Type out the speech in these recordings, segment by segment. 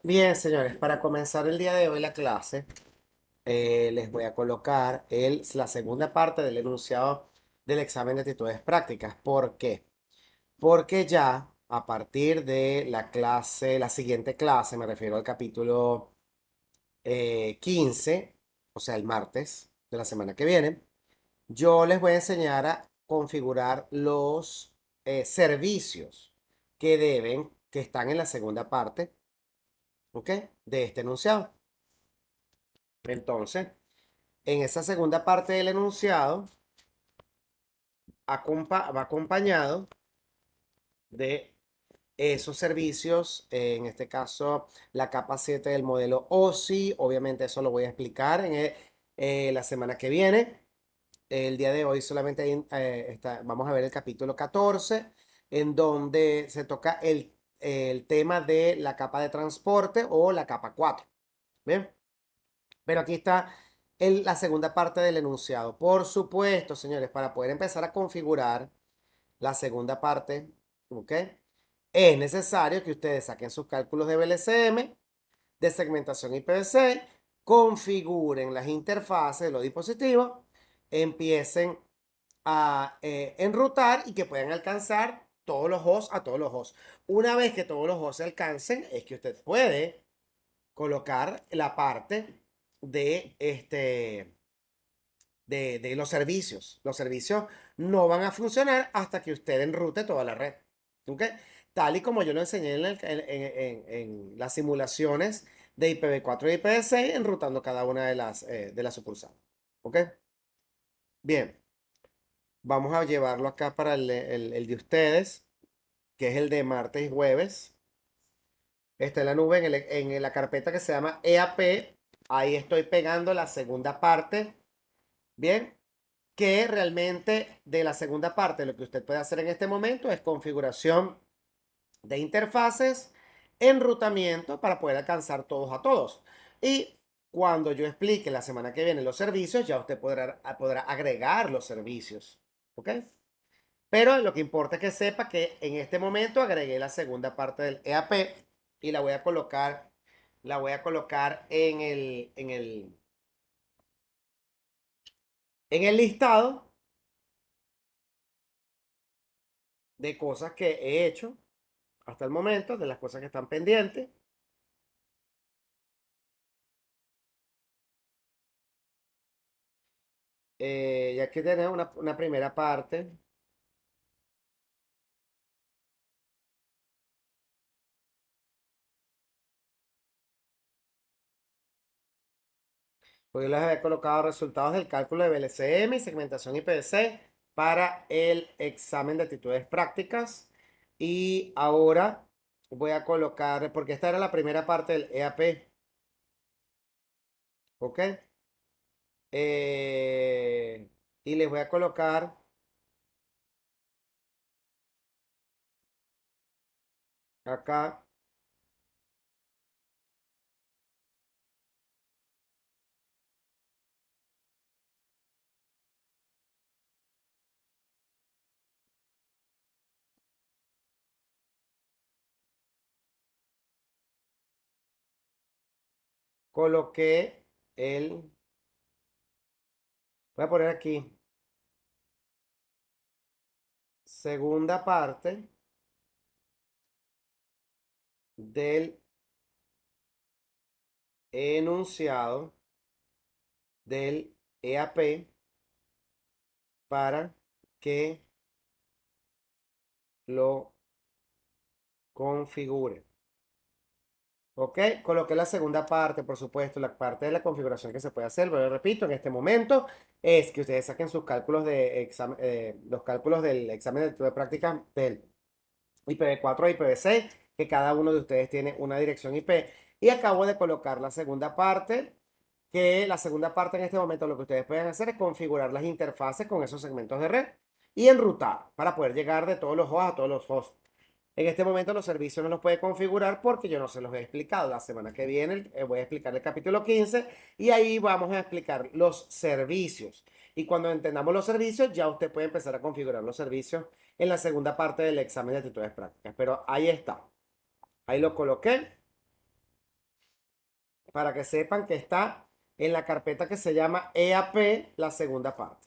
Bien, señores, para comenzar el día de hoy la clase, les voy a colocar la segunda parte del enunciado del examen de actitudes prácticas. ¿Por qué? Porque ya a partir de la clase, la siguiente clase, me refiero al capítulo 15, o sea, el martes de la semana que viene, yo les voy a enseñar a configurar los servicios que están en la segunda parte, ¿ok? De este enunciado. Entonces, en esa segunda parte del enunciado va acompañado de esos servicios, en este caso la capa 7 del modelo OSI. Obviamente eso lo voy a explicar la semana que viene. El día de hoy solamente vamos a ver el capítulo 14, en donde se toca el tema de la capa de transporte o la capa 4. Bien. Pero aquí está la segunda parte del enunciado. Por supuesto, señores, para poder empezar a configurar la segunda parte, ¿ok? Es necesario que ustedes saquen sus cálculos de VLCM, de segmentación IPv6, configuren las interfaces de los dispositivos, empiecen a enrutar y que puedan alcanzar todos los hosts a todos los hosts. Una vez que todos los hosts se alcancen, es que usted puede colocar la parte de de los servicios. Los servicios no van a funcionar hasta que usted enrute toda la red. ¿Ok? Tal y como yo lo enseñé en las simulaciones de IPv4 y IPv6, enrutando cada una de las sucursales. ¿Ok? Bien, vamos a llevarlo acá para el de ustedes, que es el de martes y jueves. Está en la nube, en la carpeta que se llama EAP. Ahí estoy pegando la segunda parte. Bien, que realmente de la segunda parte lo que usted puede hacer en este momento es configuración de interfaces, enrutamiento para poder alcanzar todos a todos. Y cuando yo explique la semana que viene los servicios, ya usted podrá agregar los servicios. ¿Ok? Pero lo que importa es que sepa que en este momento agregué la segunda parte del EAP y la voy a colocar en el listado de cosas que he hecho hasta el momento, de las cosas que están pendientes. Ya que tenemos una primera parte, pues yo les había colocado resultados del cálculo de VLCM y segmentación IPv6 para el examen de actitudes prácticas. Y ahora voy a colocar, porque esta era la primera parte del EAP, ¿ok? Y les voy a colocar acá, coloqué voy a poner aquí, segunda parte del enunciado del EAP para que lo configure. ¿Ok? Coloqué la segunda parte, por supuesto, la parte de la configuración que se puede hacer, pero repito, en este momento es que ustedes saquen sus cálculos de examen, los cálculos del examen de actividad práctica del IPv4 y IPv6, que cada uno de ustedes tiene una dirección IP. Y acabo de colocar la segunda parte, que la segunda parte en este momento lo que ustedes pueden hacer es configurar las interfaces con esos segmentos de red y enrutar para poder llegar de todos los hosts a todos los hosts. En este momento los servicios no los puede configurar porque yo no se los he explicado. La semana que viene voy a explicar el capítulo 15 y ahí vamos a explicar los servicios. Y cuando entendamos los servicios, ya usted puede empezar a configurar los servicios en la segunda parte del examen de actitudes prácticas. Pero ahí está. Ahí lo coloqué. para que sepan que está en la carpeta que se llama EAP, la segunda parte.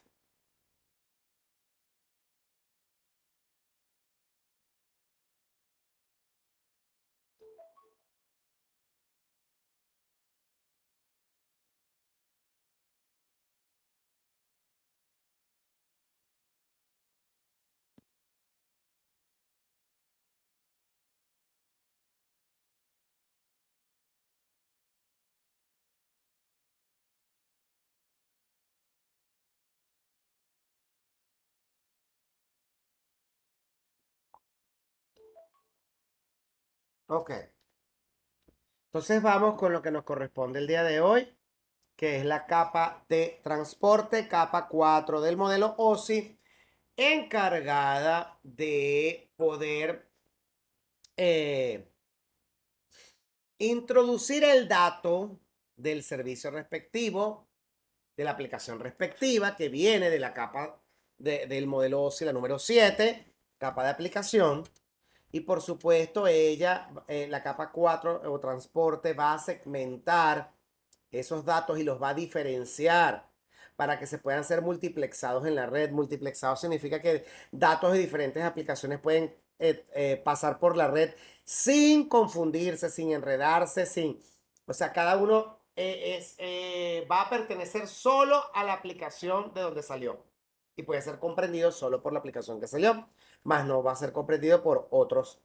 Ok, entonces vamos con lo que nos corresponde el día de hoy, que es la capa de transporte, capa 4 del modelo OSI, encargada de poder eh, introducir el dato del servicio respectivo, de la aplicación respectiva, que viene de la capa del modelo OSI, la número 7, capa de aplicación. Y por supuesto, ella, la capa 4 o transporte, va a segmentar esos datos y los va a diferenciar para que se puedan ser multiplexados en la red. Multiplexado significa que datos de diferentes aplicaciones pueden pasar por la red sin confundirse, sin enredarse, sin... O sea, cada uno va a pertenecer solo a la aplicación de donde salió y puede ser comprendido solo por la aplicación que salió, más no va a ser comprendido por otros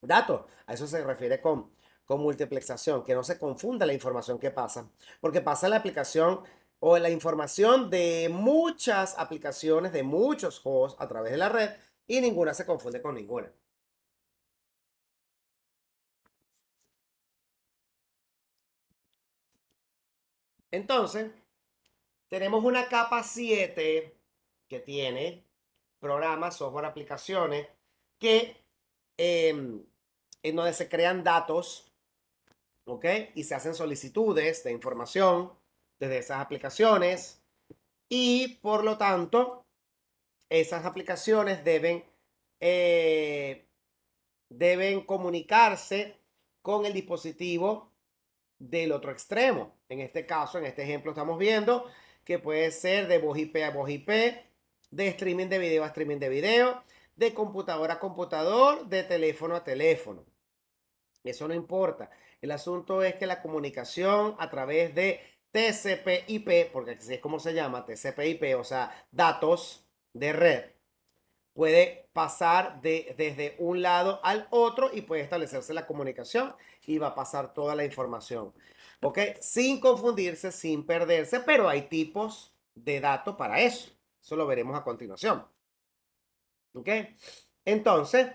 datos. A eso se refiere con multiplexación, que no se confunda la información que pasa, porque pasa la aplicación o la información de muchas aplicaciones, de muchos hosts a través de la red y ninguna se confunde con ninguna. Entonces, tenemos una capa 7 que tiene programas, software, aplicaciones que en donde se crean datos, ¿ok? Y se hacen solicitudes de información desde esas aplicaciones y por lo tanto esas aplicaciones eh, deben comunicarse con el dispositivo del otro extremo. En este caso, en este ejemplo estamos viendo que puede ser de voz IP a voz IP, de streaming de video a streaming de video, de computador a computador, de teléfono a teléfono. Eso no importa. El asunto es que la comunicación a través de TCP/IP, porque así es como se llama, TCP/IP, o sea, datos de red, puede pasar desde un lado al otro y puede establecerse la comunicación y va a pasar toda la información. ¿Ok? Sin confundirse, sin perderse, pero hay tipos de datos para eso. Eso lo veremos a continuación. ¿Ok? Entonces,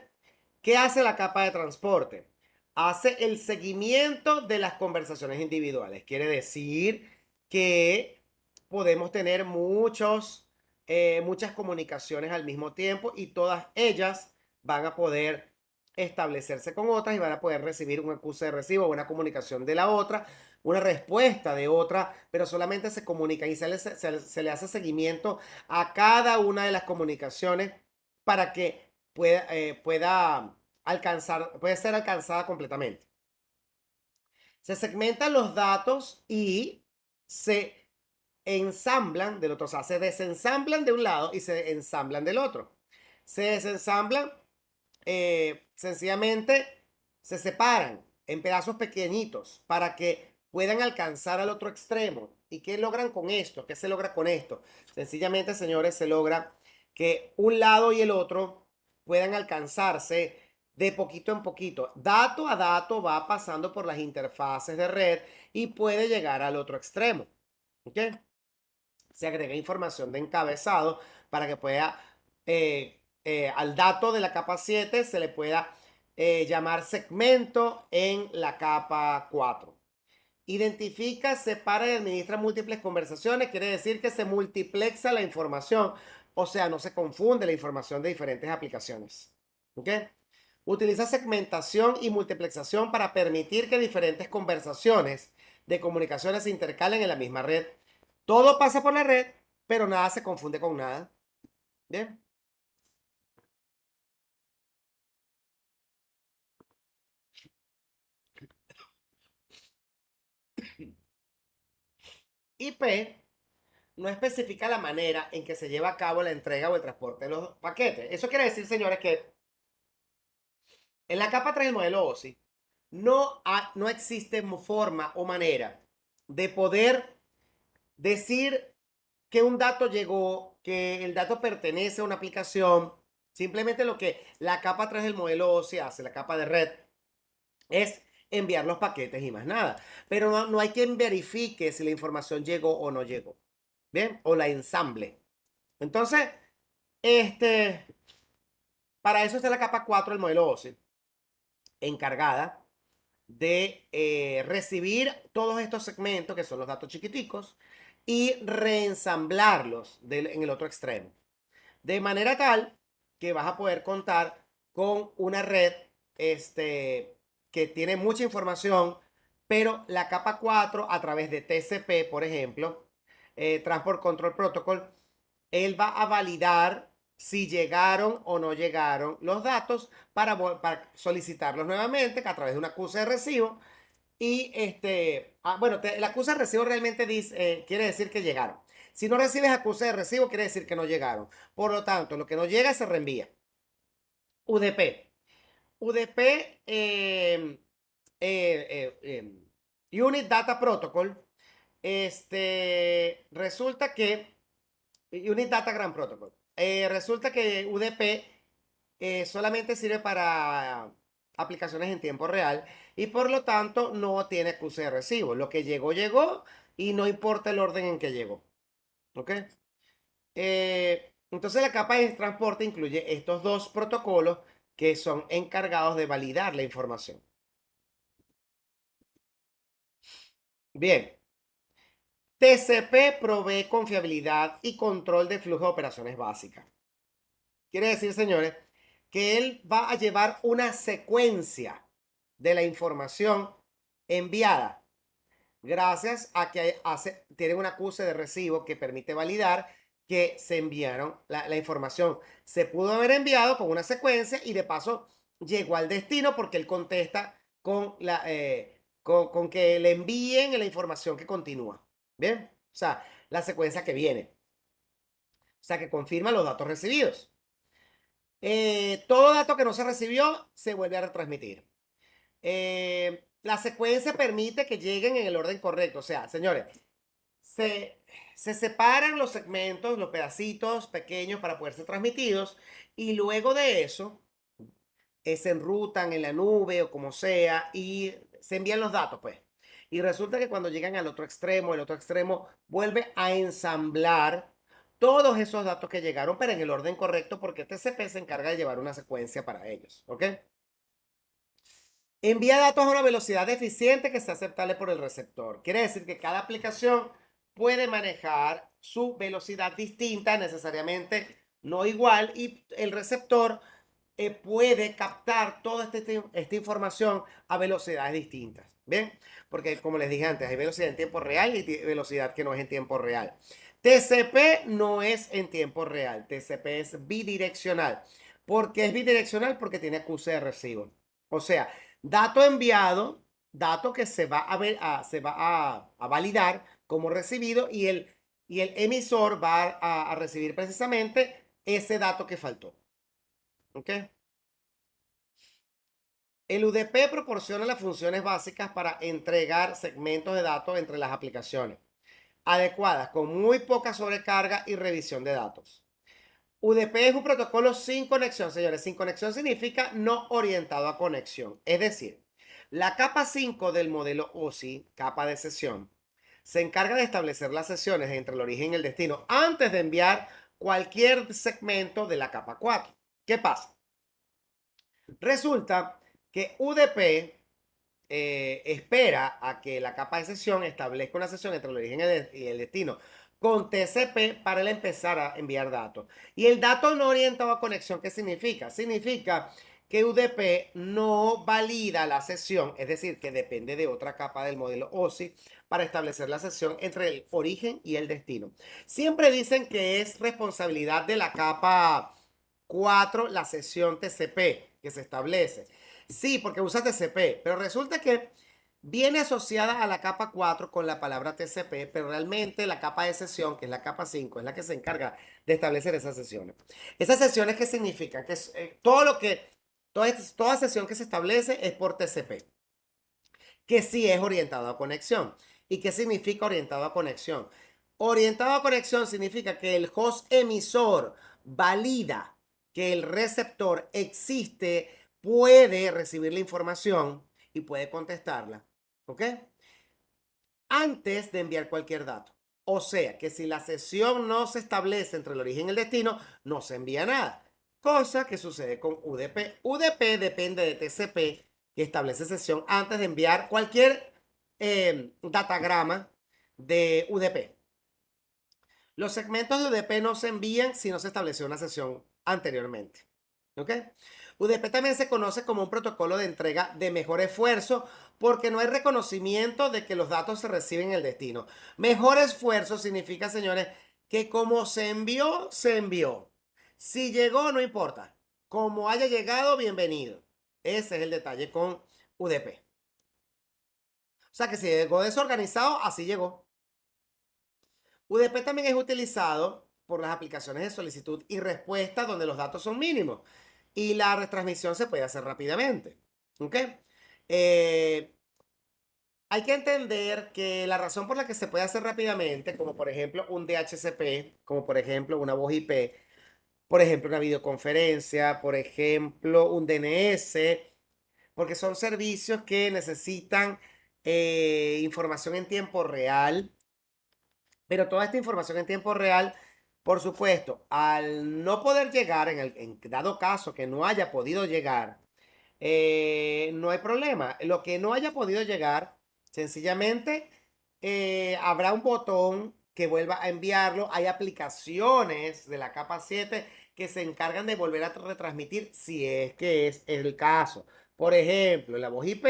¿qué hace la capa de transporte? Hace el seguimiento de las conversaciones individuales. Quiere decir que podemos tener muchas comunicaciones al mismo tiempo y todas ellas van a poder establecerse con otras y van a poder recibir un acuse de recibo, una comunicación de la otra, una respuesta de otra, pero solamente se comunican y se le hace seguimiento a cada una de las comunicaciones para que pueda puede ser alcanzada completamente. Se segmentan los datos y se ensamblan del otro, o sea, se desensamblan de un lado y se ensamblan del otro. Se desensamblan, sencillamente se separan en pedazos pequeñitos para que puedan alcanzar al otro extremo. ¿Y qué logran con esto? ¿Qué se logra con esto? Sencillamente, señores, se logra que un lado y el otro puedan alcanzarse de poquito en poquito. Dato a dato va pasando por las interfaces de red y puede llegar al otro extremo. ¿Ok? Se agrega información de encabezado para que pueda, al dato de la capa 7 se le pueda llamar segmento en la capa 4. Identifica, separa y administra múltiples conversaciones, quiere decir que se multiplexa la información, o sea, no se confunde la información de diferentes aplicaciones. ¿Ok? Utiliza segmentación y multiplexación para permitir que diferentes conversaciones de comunicaciones se intercalen en la misma red. Todo pasa por la red, pero nada se confunde con nada. Bien. IP no especifica la manera en que se lleva a cabo la entrega o el transporte de los paquetes. Eso quiere decir, señores, que en la capa 3 del modelo OSI no existe forma o manera de poder decir que un dato llegó, que el dato pertenece a una aplicación. Simplemente lo que la capa 3 del modelo OSI hace, la capa de red, es enviar los paquetes y más nada. Pero no hay quien verifique si la información llegó o no llegó. ¿Bien? O la ensamble. Entonces, este, para eso está la capa 4 del modelo OSI, encargada de recibir todos estos segmentos, que son los datos chiquiticos, y reensamblarlos en el otro extremo. De manera tal que vas a poder contar con una red que tiene mucha información, pero la capa 4 a través de TCP, por ejemplo, Transport Control Protocol, él va a validar si llegaron o no llegaron los datos para solicitarlos nuevamente a través de una acuse de recibo. Y bueno, la acuse de recibo realmente quiere decir que llegaron. Si no recibes acuse de recibo, quiere decir que no llegaron. Por lo tanto, lo que no llega se reenvía. UDP. UDP, Unit Data Protocol. Resulta que Unit Datagram Protocol. Resulta que UDP solamente sirve para aplicaciones en tiempo real y por lo tanto no tiene acuse de recibo. Lo que llegó, llegó y no importa el orden en que llegó. ¿Ok? Entonces la capa de transporte incluye estos dos protocolos que son encargados de validar la información. Bien, TCP provee confiabilidad y control de flujo de operaciones básicas. Quiere decir, señores, que él va a llevar una secuencia de la información enviada gracias a que tiene un acuse de recibo que permite validar que se enviaron la información. Se pudo haber enviado con una secuencia y de paso llegó al destino porque él contesta con que le envíen la información que continúa. ¿Bien? O sea, la secuencia que viene. O sea, que confirma los datos recibidos. Todo dato que no se recibió se vuelve a retransmitir. La secuencia permite que lleguen en el orden correcto. O sea, señores, se separan los segmentos, los pedacitos pequeños para poder ser transmitidos y luego de eso se enrutan en la nube o como sea y se envían los datos, pues. Y resulta que cuando llegan al otro extremo, el otro extremo vuelve a ensamblar todos esos datos que llegaron, pero en el orden correcto, porque TCP se encarga de llevar una secuencia para ellos, ¿ok? Envía datos a una velocidad eficiente que sea aceptable por el receptor. Quiere decir que cada aplicación puede manejar su velocidad distinta, necesariamente no igual, y el receptor puede captar toda esta información a velocidades distintas. ¿Bien? Porque como les dije antes, hay velocidad en tiempo real y velocidad que no es en tiempo real. TCP no es en tiempo real, TCP es bidireccional. ¿Por qué es bidireccional? Porque tiene acuse de recibo. O sea, dato enviado, dato que se va a validar como recibido y el emisor va a recibir precisamente ese dato que faltó. ¿Ok? El UDP proporciona las funciones básicas para entregar segmentos de datos entre las aplicaciones, adecuadas con muy poca sobrecarga y revisión de datos. UDP es un protocolo sin conexión, señores. Sin conexión significa no orientado a conexión. Es decir, la capa 5 del modelo OSI, capa de sesión, se encarga de establecer las sesiones entre el origen y el destino antes de enviar cualquier segmento de la capa 4. ¿Qué pasa? Resulta que UDP espera a que la capa de sesión establezca una sesión entre el origen y el destino con TCP para él empezar a enviar datos. Y el dato no orientado a conexión, ¿qué significa? Significa que UDP no valida la sesión, es decir, que depende de otra capa del modelo OSI para establecer la sesión entre el origen y el destino. Siempre dicen que es responsabilidad de la capa 4 la sesión TCP que se establece. Sí, porque usa TCP, pero resulta que viene asociada a la capa 4 con la palabra TCP, pero realmente la capa de sesión, que es la capa 5, es la que se encarga de establecer esas sesiones. ¿Esas sesiones qué significan? Que toda sesión que se establece es por TCP, que sí es orientado a conexión. ¿Y qué significa orientado a conexión? Orientado a conexión significa que el host emisor valida que el receptor existe, puede recibir la información y puede contestarla. ¿Ok? Antes de enviar cualquier dato. O sea, que si la sesión no se establece entre el origen y el destino, no se envía nada. Cosa que sucede con UDP. UDP depende de TCP, que establece sesión antes de enviar cualquier datagrama de UDP. Los segmentos de UDP no se envían si no se estableció una sesión anteriormente. ¿Ok? UDP también se conoce como un protocolo de entrega de mejor esfuerzo porque no hay reconocimiento de que los datos se reciben en el destino. Mejor esfuerzo significa, señores, que como se envió, se envió. Si llegó, no importa. Como haya llegado, bienvenido. Ese es el detalle con UDP. O sea que si llegó desorganizado, así llegó. UDP también es utilizado por las aplicaciones de solicitud y respuesta donde los datos son mínimos y la retransmisión se puede hacer rápidamente. ¿Ok? Eh, hay que entender que la razón por la que se puede hacer rápidamente, como por ejemplo un DHCP, como por ejemplo una voz IP, por ejemplo una videoconferencia, por ejemplo un DNS, porque son servicios que necesitan información en tiempo real, pero toda esta información en tiempo real, por supuesto, al no poder llegar, en dado caso que no haya podido llegar, no hay problema. Lo que no haya podido llegar, sencillamente habrá un botón que vuelva a enviarlo. Hay aplicaciones de la capa 7 que se encargan de volver a retransmitir si es que es el caso. Por ejemplo, la voz IP,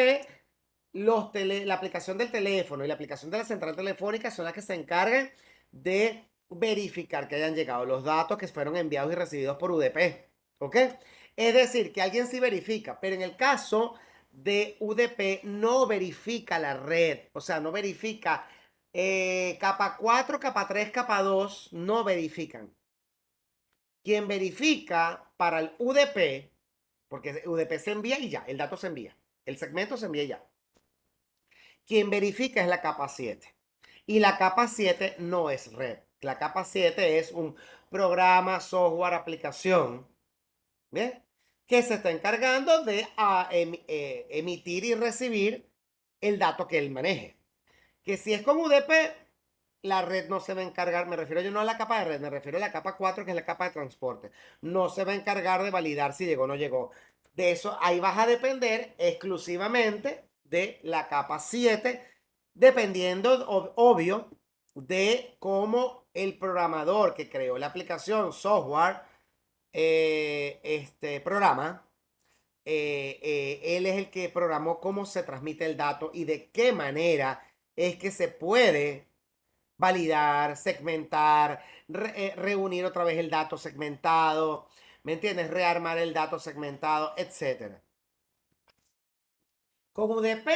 la aplicación del teléfono y la aplicación de la central telefónica son las que se encargan de verificar que hayan llegado los datos que fueron enviados y recibidos por UDP. ¿Ok? Es decir, que alguien sí verifica, pero en el caso de UDP no verifica la red, o sea, no verifica capa 4, capa 3, capa 2, no verifican. Quien verifica para el UDP, porque UDP se envía y ya, el dato se envía, el segmento se envía y ya. Quien verifica es la capa 7. Y la capa 7 no es red. La capa 7 es un programa, software, aplicación, ¿bien? Que se está encargando de emitir y recibir el dato que él maneje. Que si es con UDP, la red no se va a encargar, me refiero yo no a la capa de red, me refiero a la capa 4, que es la capa de transporte. No se va a encargar de validar si llegó o no llegó. De eso, ahí vas a depender exclusivamente de la capa 7, dependiendo, obvio, de cómo el programador que creó la aplicación, software, este programa, él es el que programó cómo se transmite el dato y de qué manera es que se puede validar, segmentar, reunir otra vez el dato segmentado, ¿me entiendes? Rearmar el dato segmentado, etcétera. Con UDP,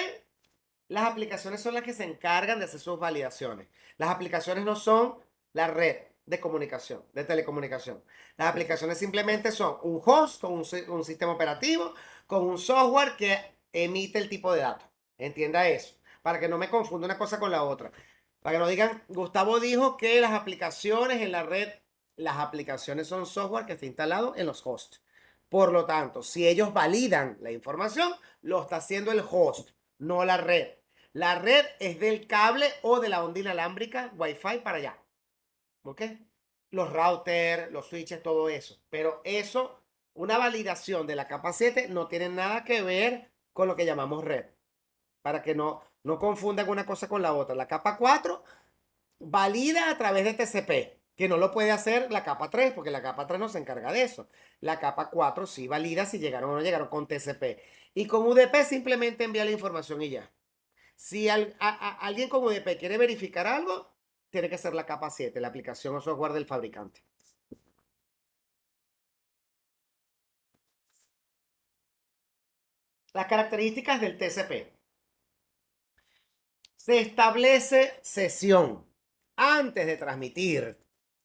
las aplicaciones son las que se encargan de hacer sus validaciones. Las aplicaciones no son la red de comunicación, de telecomunicación. Las aplicaciones simplemente son un host con un sistema operativo, con un software que emite el tipo de datos. Entienda eso, para que no me confunda una cosa con la otra. Para que no digan, Gustavo dijo que las aplicaciones en la red, las aplicaciones son software que está instalado en los hosts. Por lo tanto, si ellos validan la información, lo está haciendo el host, no la red. La red es del cable o de la onda inalámbrica Wi-Fi para allá. ¿Ok? Los routers, los switches, todo eso. Pero eso, una validación de la capa 7 no tiene nada que ver con lo que llamamos red. Para que no confundan una cosa con la otra. La capa 4 valida a través de TCP, que no lo puede hacer la capa 3, porque la capa 3 no se encarga de eso. La capa 4 sí valida si llegaron o no llegaron con TCP. Y con UDP simplemente envía la información y ya. Si alguien con UDP quiere verificar algo, tiene que ser la capa 7, la aplicación o software del fabricante. Las características del TCP. Se establece sesión. Antes de transmitir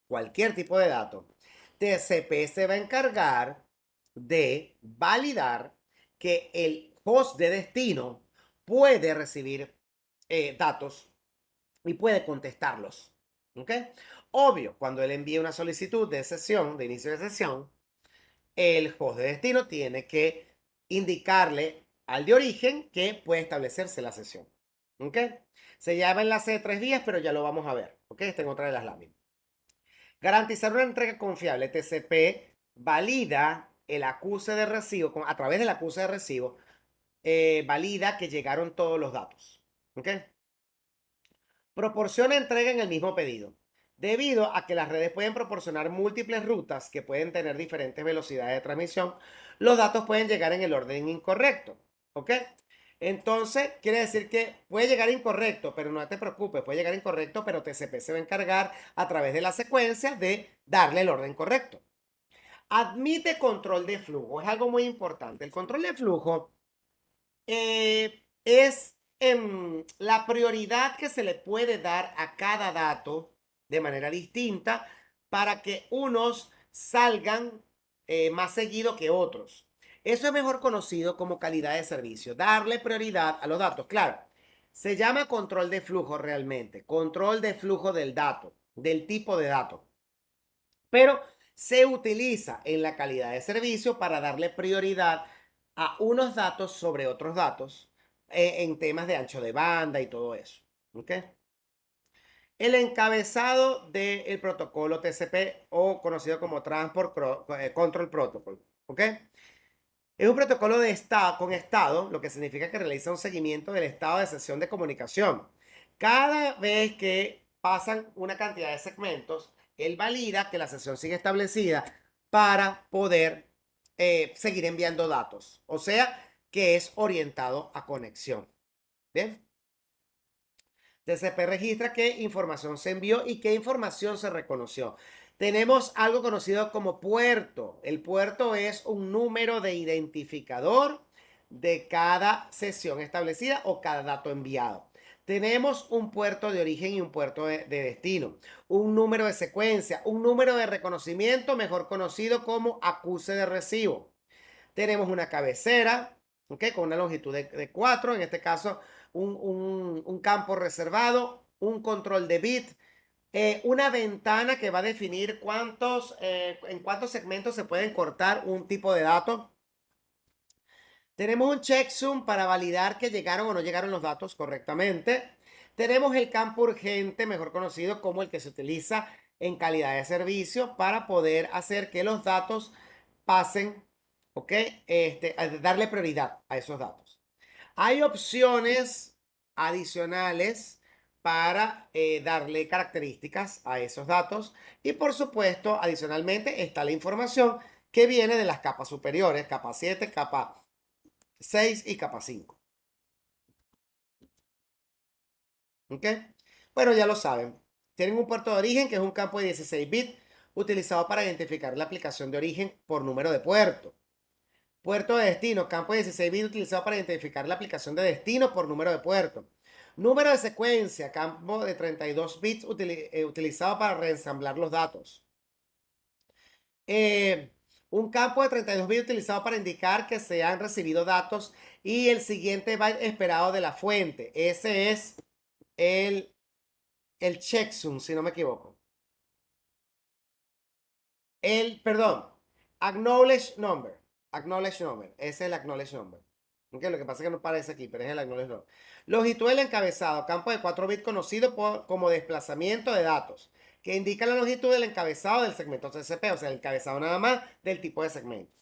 cualquier tipo de dato, TCP se va a encargar de validar que el host de destino puede recibir datos y puede contestarlos. ¿Ok? Obvio, cuando él envía una solicitud de sesión, de inicio de sesión, el host de destino tiene que indicarle al de origen que puede establecerse la sesión. ¿Ok? Se llama enlace de 3 vías, pero ya lo vamos a ver. ¿Ok? Está en otra de las láminas. Garantizar una entrega confiable. TCP valida el acuse de recibo, a través del acuse de recibo, valida que llegaron todos los datos. ¿Ok? Proporciona entrega en el mismo pedido. Debido a que las redes pueden proporcionar múltiples rutas que pueden tener diferentes velocidades de transmisión, los datos pueden llegar en el orden incorrecto. ¿Ok? Entonces, quiere decir que puede llegar incorrecto, pero no te preocupes, puede llegar incorrecto, pero TCP se va a encargar a través de la secuencia de darle el orden correcto. Admite control de flujo, es algo muy importante. El control de flujo es la prioridad que se le puede dar a cada dato de manera distinta para que unos salgan más seguido que otros. Eso es mejor conocido como calidad de servicio, darle prioridad a los datos. Claro, se llama control de flujo realmente, control de flujo del dato, del tipo de dato. Pero se utiliza en la calidad de servicio para darle prioridad a unos datos sobre otros datos en temas de ancho de banda y todo eso. ¿Ok? El encabezado del protocolo TCP o conocido como Transport Control Protocol. ¿Ok? Es un protocolo de estado, con estado, lo que significa que realiza un seguimiento del estado de sesión de comunicación. Cada vez que pasan una cantidad de segmentos, él valida que la sesión sigue establecida para poder seguir enviando datos. O sea, que es orientado a conexión. ¿Bien? TCP registra qué información se envió y qué información se reconoció. Tenemos algo conocido como puerto. El puerto es un número de identificador de cada sesión establecida o cada dato enviado. Tenemos un puerto de origen y un puerto de destino, un número de secuencia, un número de reconocimiento, mejor conocido como acuse de recibo. Tenemos una cabecera, ¿ok? Con una longitud de 4, en este caso un campo reservado, un control de bit, una ventana que va a definir en cuántos segmentos se pueden cortar un tipo de dato. Tenemos un checksum para validar que llegaron o no llegaron los datos correctamente. Tenemos el campo urgente, mejor conocido como el que se utiliza en calidad de servicio para poder hacer que los datos pasen, ¿ok? Darle prioridad a esos datos. Hay opciones adicionales para darle características a esos datos y por supuesto, adicionalmente está la información que viene de las capas superiores, capa 7, capa 6 y capa 5. ¿Ok? Bueno, ya lo saben. Tienen un puerto de origen que es un campo de 16 bits utilizado para identificar la aplicación de origen por número de puerto. Puerto de destino, campo de 16 bits utilizado para identificar la aplicación de destino por número de puerto. Número de secuencia, campo de 32 bits utilizado para reensamblar los datos. Eh, un campo de 32 bits utilizado para indicar que se han recibido datos y el siguiente byte esperado de la fuente. Ese es el, el checksum, si no me equivoco. Perdón, acknowledge number. Acknowledge number. Ese es el acknowledge number. Okay, lo que pasa es que no aparece aquí, pero es el acknowledge number. Longitud del encabezado, campo de 4 bits conocido como desplazamiento de datos, que indica la longitud del encabezado del segmento TCP, o sea, el encabezado nada más del tipo de segmento.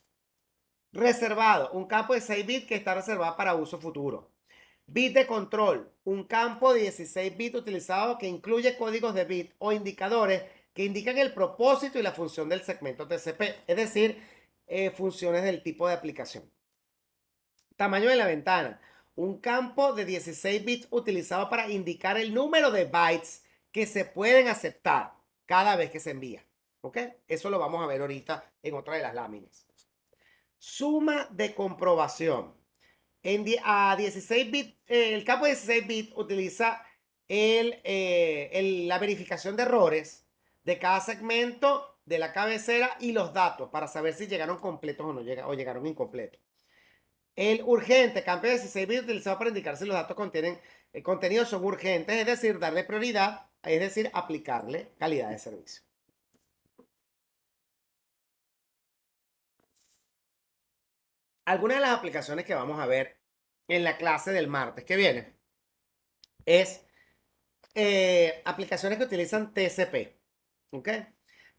Reservado, un campo de 6 bits que está reservado para uso futuro. Bit de control, un campo de 16 bits utilizado que incluye códigos de bit o indicadores que indican el propósito y la función del segmento TCP, es decir, funciones del tipo de aplicación. Tamaño de la ventana, un campo de 16 bits utilizado para indicar el número de bytes que se pueden aceptar cada vez que se envía. ¿Ok? Eso lo vamos a ver ahorita en otra de las láminas. Suma de comprobación. A 16 bits, el campo de 16 bits utiliza la verificación de errores de cada segmento de la cabecera y los datos para saber si llegaron completos o no o llegaron incompletos. El urgente, cambio de 16 bits utilizado para indicar si los datos contienen contenidos son urgentes, es decir, darle prioridad, es decir, aplicarle calidad de servicio. Algunas de las aplicaciones que vamos a ver en la clase del martes que viene es aplicaciones que utilizan TCP. ¿Ok?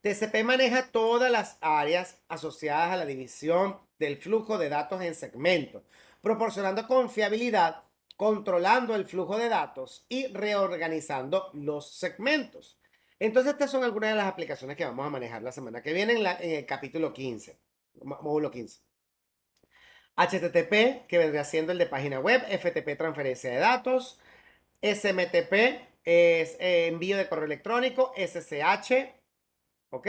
TCP maneja todas las áreas asociadas a la división del flujo de datos en segmentos, proporcionando confiabilidad, controlando el flujo de datos y reorganizando los segmentos. Entonces, estas son algunas de las aplicaciones que vamos a manejar la semana que viene en el capítulo 15, módulo 15. HTTP, que vendría siendo el de página web, FTP, transferencia de datos, SMTP es envío de correo electrónico, SSH, ¿ok?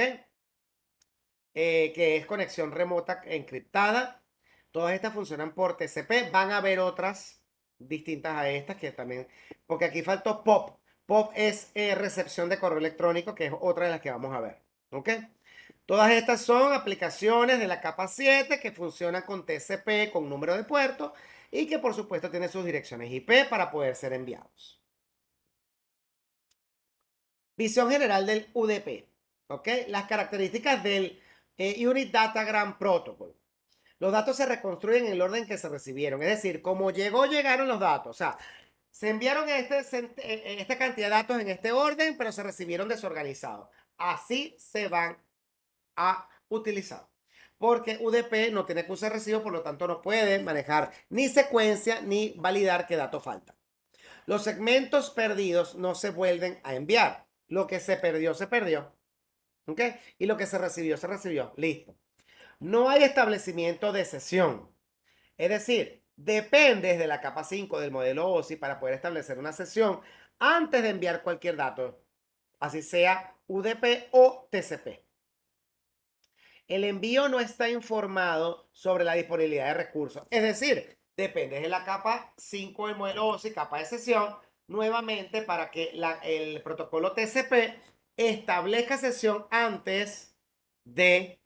Que es conexión remota encriptada. Todas estas funcionan por TCP. Van a haber otras distintas a estas que también, porque aquí faltó POP. POP es recepción de correo electrónico, que es otra de las que vamos a ver, ¿ok? Todas estas son aplicaciones de la capa 7 que funcionan con TCP, con número de puerto y que por supuesto tienen sus direcciones IP para poder ser enviados. Visión general del UDP, ¿ok? Las características del Unit Datagram Protocol. Los datos se reconstruyen en el orden que se recibieron, es decir, como llegaron los datos. O sea, se enviaron esta cantidad de datos en este orden, pero se recibieron desorganizados. Así se van a utilizar. Porque UDP no tiene curso de recibo, por lo tanto no puede manejar ni secuencia ni validar qué datos faltan. Los segmentos perdidos no se vuelven a enviar. Lo que se perdió, se perdió. ¿Ok? Y lo que se recibió, se recibió. Listo. No hay establecimiento de sesión. Es decir, dependes de la capa 5 del modelo OSI para poder establecer una sesión antes de enviar cualquier dato, así sea UDP o TCP. El envío no está informado sobre la disponibilidad de recursos. Es decir, depende de la capa 5 del modelo OSI, capa de sesión, nuevamente para que el protocolo TCP establezca sesión antes de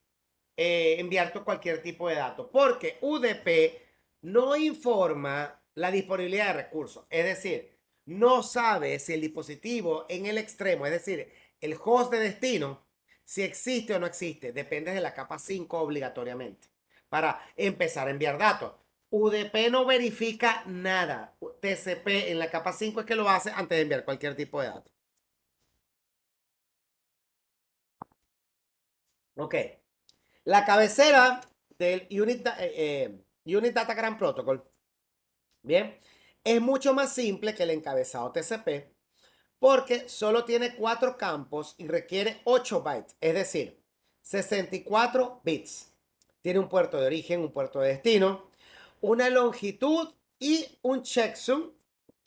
enviar cualquier tipo de dato. Porque UDP no informa la disponibilidad de recursos. Es decir, no sabe si el dispositivo en el extremo, es decir, el host de destino, si existe o no existe, depende de la capa 5 obligatoriamente para empezar a enviar datos. UDP no verifica nada. TCP en la capa 5 es que lo hace antes de enviar cualquier tipo de datos. Ok. La cabecera del Unit Datagram Protocol, bien, es mucho más simple que el encabezado TCP porque solo tiene 4 campos y requiere 8 bytes, es decir, 64 bits. Tiene un puerto de origen, un puerto de destino, una longitud y un checksum,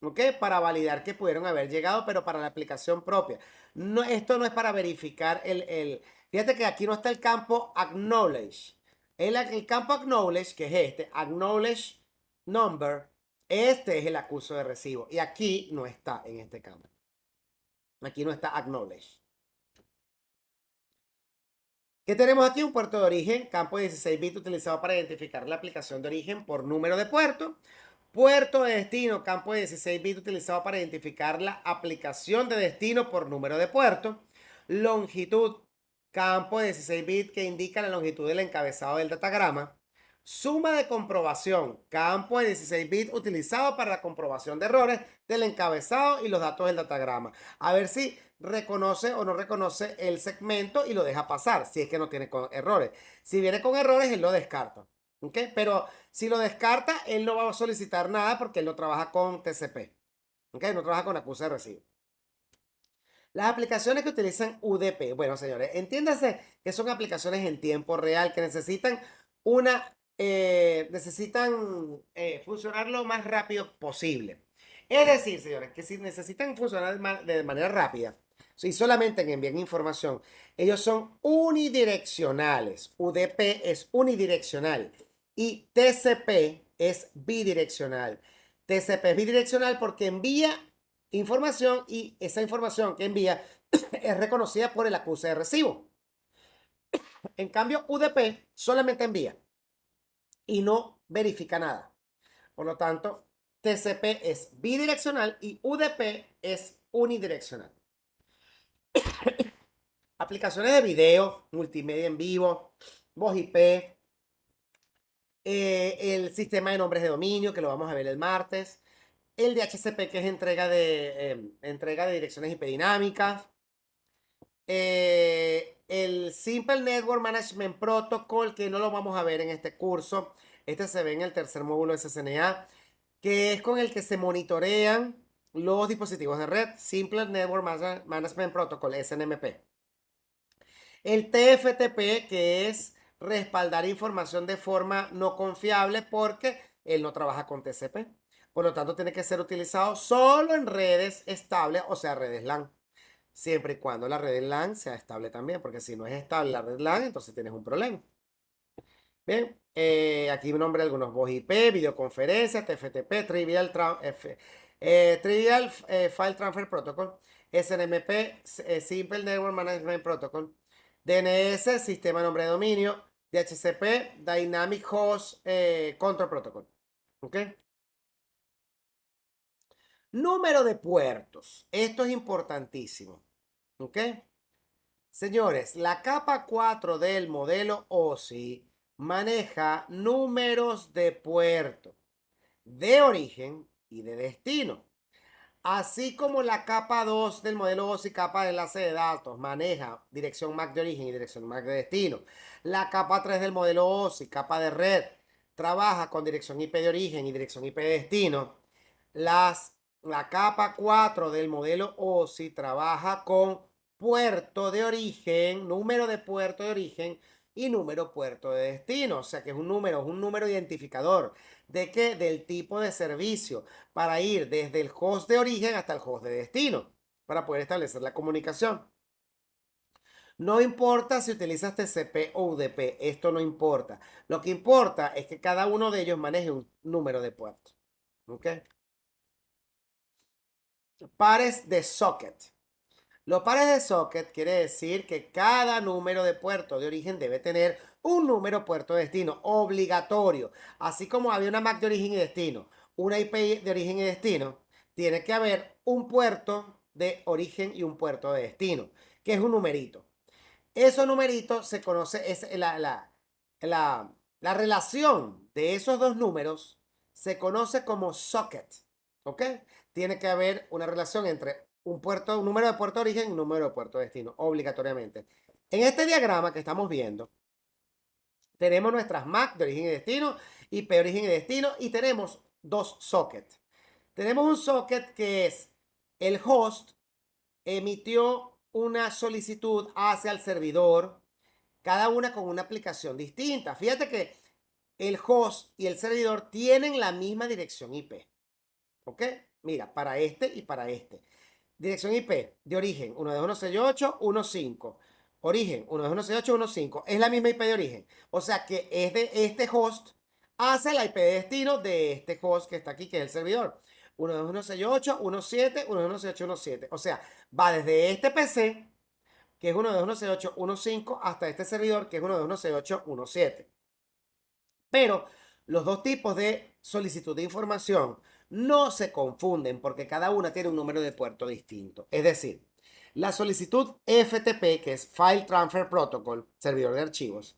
¿ok? Para validar que pudieron haber llegado, pero para la aplicación propia. No, esto no es para verificar Fíjate que aquí no está el campo acknowledge. El campo acknowledge, que es este, acknowledge number, este es el acuso de recibo. Y aquí no está en este campo. Aquí no está acknowledge. ¿Qué tenemos aquí? Un puerto de origen, campo de 16 bits utilizado para identificar la aplicación de origen por número de puerto. Puerto de destino, campo de 16 bits utilizado para identificar la aplicación de destino por número de puerto. Longitud, campo de 16 bits que indica la longitud del encabezado del datagrama. Suma de comprobación, campo de 16 bits utilizado para la comprobación de errores del encabezado y los datos del datagrama. A ver si reconoce o no reconoce el segmento y lo deja pasar, si es que no tiene errores. Si viene con errores, él lo descarta. ¿Ok? Pero si lo descarta, él no va a solicitar nada porque él no trabaja con TCP. ¿Ok? No trabaja con acusa de recibo. Las aplicaciones que utilizan UDP, bueno, señores, entiéndase que son aplicaciones en tiempo real que necesitan funcionar lo más rápido posible. Es decir, señores, que si necesitan funcionar de manera rápida, si solamente envían información, ellos son unidireccionales. UDP es unidireccional y TCP es bidireccional. TCP es bidireccional porque envía información y esa información que envía es reconocida por el acuse de recibo. En cambio, UDP solamente envía y no verifica nada. Por lo tanto, TCP es bidireccional y UDP es unidireccional. Aplicaciones de video, multimedia en vivo, voz IP, el sistema de nombres de dominio, que lo vamos a ver el martes, el DHCP, que es entrega de direcciones IP dinámicas, el Simple Network Management Protocol, que no lo vamos a ver en este curso. Este se ve en el tercer módulo de CCNA, que es con el que se monitorean los dispositivos de red. Simple Network Management Protocol, SNMP. El TFTP, que es respaldar información de forma no confiable porque él no trabaja con TCP. Por lo tanto, tiene que ser utilizado solo en redes estables, o sea, redes LAN. Siempre y cuando la red LAN sea estable también, porque si no es estable la red LAN, entonces tienes un problema. Bien, aquí me nombré algunos: voz IP, videoconferencia, TFTP, Trivial File Transfer Protocol, SNMP, Simple Network Management Protocol, DNS, Sistema de Nombre de Dominio, DHCP, Dynamic Host Control Protocol. ¿Ok? Número de puertos. Esto es importantísimo. ¿Ok? Señores, la capa 4 del modelo OSI maneja números de puerto, de origen y de destino. Así como la capa 2 del modelo OSI, capa de enlace de datos, maneja dirección MAC de origen y dirección MAC de destino. La capa 3 del modelo OSI, capa de red, trabaja con dirección IP de origen y dirección IP de destino. La capa 4 del modelo OSI trabaja con puerto de origen, número de puerto de origen y número puerto de destino. O sea que es un número identificador. ¿De qué? Del tipo de servicio, para ir desde el host de origen hasta el host de destino, para poder establecer la comunicación. No importa si utilizas TCP o UDP, esto no importa. Lo que importa es que cada uno de ellos maneje un número de puertos. ¿Ok? Pares de socket. Los pares de socket quiere decir que cada número de puerto de origen debe tener un número puerto de destino obligatorio. Así como había una MAC de origen y destino, una IP de origen y destino, tiene que haber un puerto de origen y un puerto de destino, que es un numerito. Esos numeritos se conoce, es la relación de esos dos números se conoce como socket. ¿Ok? Tiene que haber una relación entre un número de puerto de origen y un número de puerto de destino, obligatoriamente. En este diagrama que estamos viendo, tenemos nuestras MAC de origen y destino, IP de origen y destino, y tenemos dos sockets. Tenemos un socket que es el host emitió una solicitud hacia el servidor, cada una con una aplicación distinta. Fíjate que el host y el servidor tienen la misma dirección IP. ¿Ok? Mira, para este y para este. Dirección IP de origen 192.168.1.5. Origen 192.168.1.5. Es la misma IP de origen. O sea que es de este host hacia la IP de destino de este host que está aquí, que es el servidor. 192.168.1.7, O sea, va desde este PC, que es 192.168.1.5, hasta este servidor, que es 192.168.1.7. Pero los dos tipos de solicitud de información no se confunden porque cada una tiene un número de puerto distinto. Es decir, la solicitud FTP, que es File Transfer Protocol, servidor de archivos,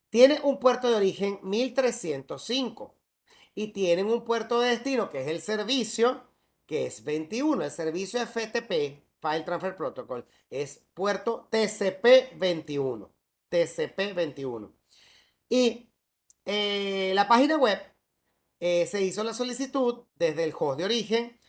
tiene un puerto de origen 1305 y tienen un puerto de destino, que es el servicio, que es 21. El servicio FTP, File Transfer Protocol, es puerto TCP 21. TCP 21. Y la página web se hizo la solicitud desde el host de origen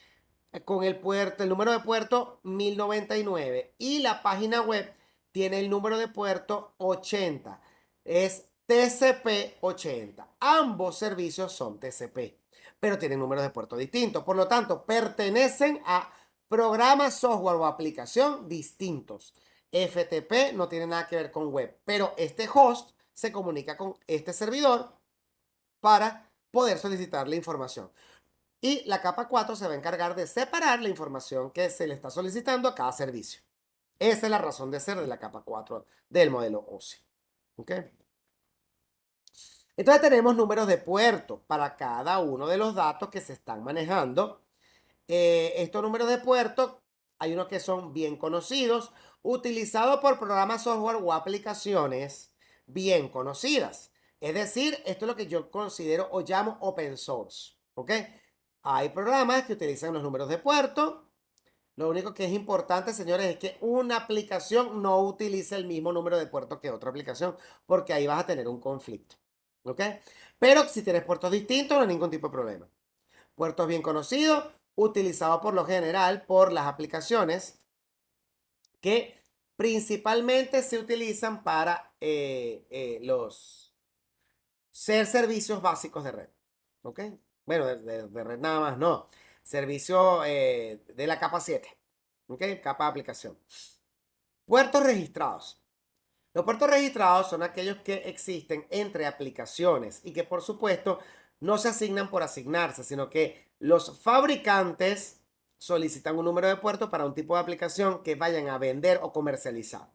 con el número de puerto 1099 y la página web tiene el número de puerto 80. Es TCP 80. Ambos servicios son TCP, pero tienen números de puerto distintos. Por lo tanto, pertenecen a programas, software o aplicación distintos. FTP no tiene nada que ver con web, pero este host se comunica con este servidor para poder solicitar la información. Y la capa 4 se va a encargar de separar la información que se le está solicitando a cada servicio. Esa es la razón de ser de la capa 4 del modelo OSI. ¿Ok? Entonces tenemos números de puerto para cada uno de los datos que se están manejando. Estos números de puerto, hay unos que son bien conocidos, utilizados por programas software o aplicaciones bien conocidas. Es decir, esto es lo que yo considero o llamo open source. ¿Ok? Hay programas que utilizan los números de puerto. Lo único que es importante, señores, es que una aplicación no utilice el mismo número de puerto que otra aplicación, porque ahí vas a tener un conflicto. ¿Ok? Pero si tienes puertos distintos, no hay ningún tipo de problema. Puertos bien conocidos, utilizados por lo general por las aplicaciones que principalmente se utilizan para los ser servicios básicos de red. ¿Ok? Bueno, de red nada más, no. Servicio de la capa 7. ¿Ok? Capa de aplicación. Puertos registrados. Los puertos registrados son aquellos que existen entre aplicaciones y que por supuesto no se asignan por asignarse, sino que los fabricantes solicitan un número de puerto para un tipo de aplicación que vayan a vender o comercializar.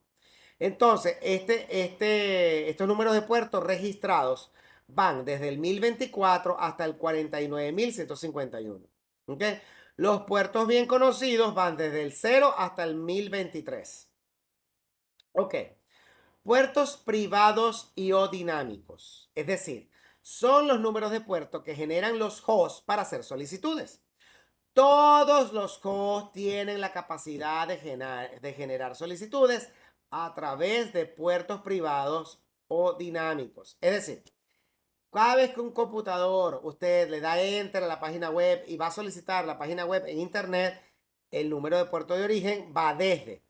Entonces, estos números de puertos registrados van desde el 1024 hasta el 49151. ¿Ok? Los puertos bien conocidos van desde el 0 hasta el 1023. Ok. Puertos privados y o dinámicos. Es decir, son los números de puerto que generan los hosts para hacer solicitudes. Todos los hosts tienen la capacidad de generar solicitudes a través de puertos privados o dinámicos. Es decir, cada vez que un computador usted le da enter a la página web y va a solicitar la página web en internet, el número de puerto de origen va desde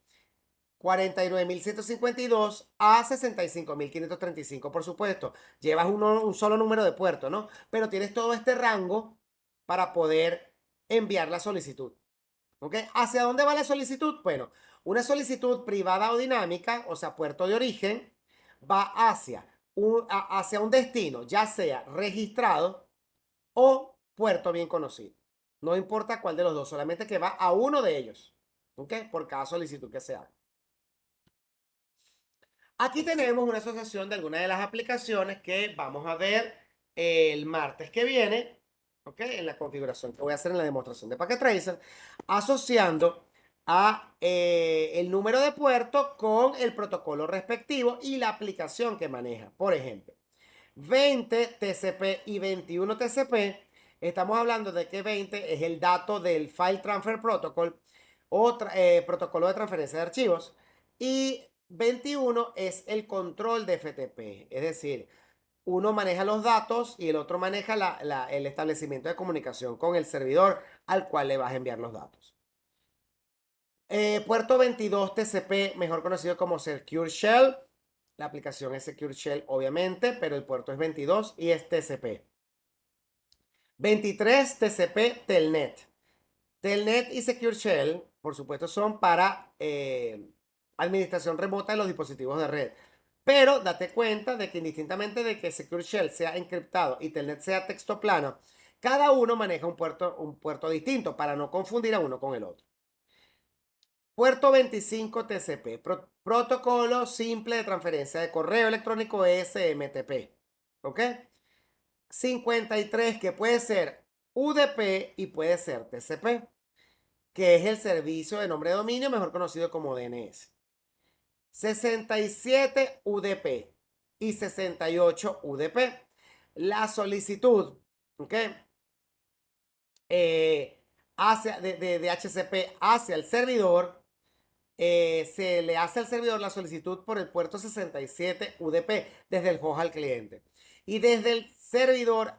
49.152 a 65.535. Por supuesto, llevas un solo número de puerto, ¿no? Pero tienes todo este rango para poder enviar la solicitud. ¿Ok? ¿Hacia dónde va la solicitud? Bueno, una solicitud privada o dinámica, o sea, puerto de origen, va hacia un destino, ya sea registrado o puerto bien conocido. No importa cuál de los dos, solamente que va a uno de ellos. ¿Ok? Por cada solicitud que se haga. Aquí tenemos una asociación de algunas de las aplicaciones que vamos a ver el martes que viene, ¿ok? En la configuración que voy a hacer en la demostración de Packet Tracer, asociando a el número de puerto con el protocolo respectivo y la aplicación que maneja. Por ejemplo, 20 TCP y 21 TCP, estamos hablando de que 20 es el dato del File Transfer Protocol o protocolo de transferencia de archivos y 21 es el control de FTP, es decir, uno maneja los datos y el otro maneja el establecimiento de comunicación con el servidor al cual le vas a enviar los datos. Puerto 22 TCP, mejor conocido como Secure Shell. La aplicación es Secure Shell, obviamente, pero el puerto es 22 y es TCP. 23 TCP Telnet. Telnet y Secure Shell, por supuesto, son para administración remota de los dispositivos de red. Pero date cuenta de que indistintamente de que Secure Shell sea encriptado y Telnet sea texto plano, cada uno maneja un puerto distinto para no confundir a uno con el otro. Puerto 25 TCP, protocolo simple de transferencia de correo electrónico SMTP. ¿Ok? 53 que puede ser UDP y puede ser TCP, que es el servicio de nombre de dominio mejor conocido como DNS. 67 UDP y 68 UDP. La solicitud, ¿ok? De HCP hacia el servidor, se le hace al servidor la solicitud por el puerto 67 UDP desde el host al cliente. Y desde el servidor,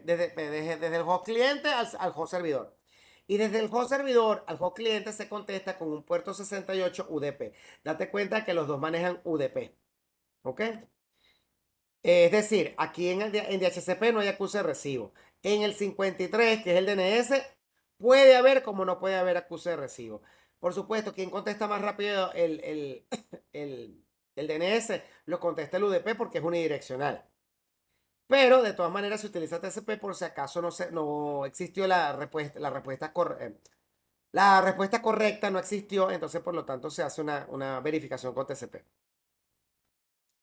desde el host cliente al host servidor. Y desde el host servidor al host cliente se contesta con un puerto 68 UDP. Date cuenta que los dos manejan UDP. ¿Ok? Es decir, aquí en DHCP no hay acuse de recibo. En el 53, que es el DNS, puede haber como no puede haber acuse de recibo. Por supuesto, quien contesta más rápido el DNS lo contesta el UDP porque es unidireccional. Pero de todas maneras se utiliza TCP por si acaso no existió la respuesta correcta no existió, entonces por lo tanto se hace una verificación con TCP.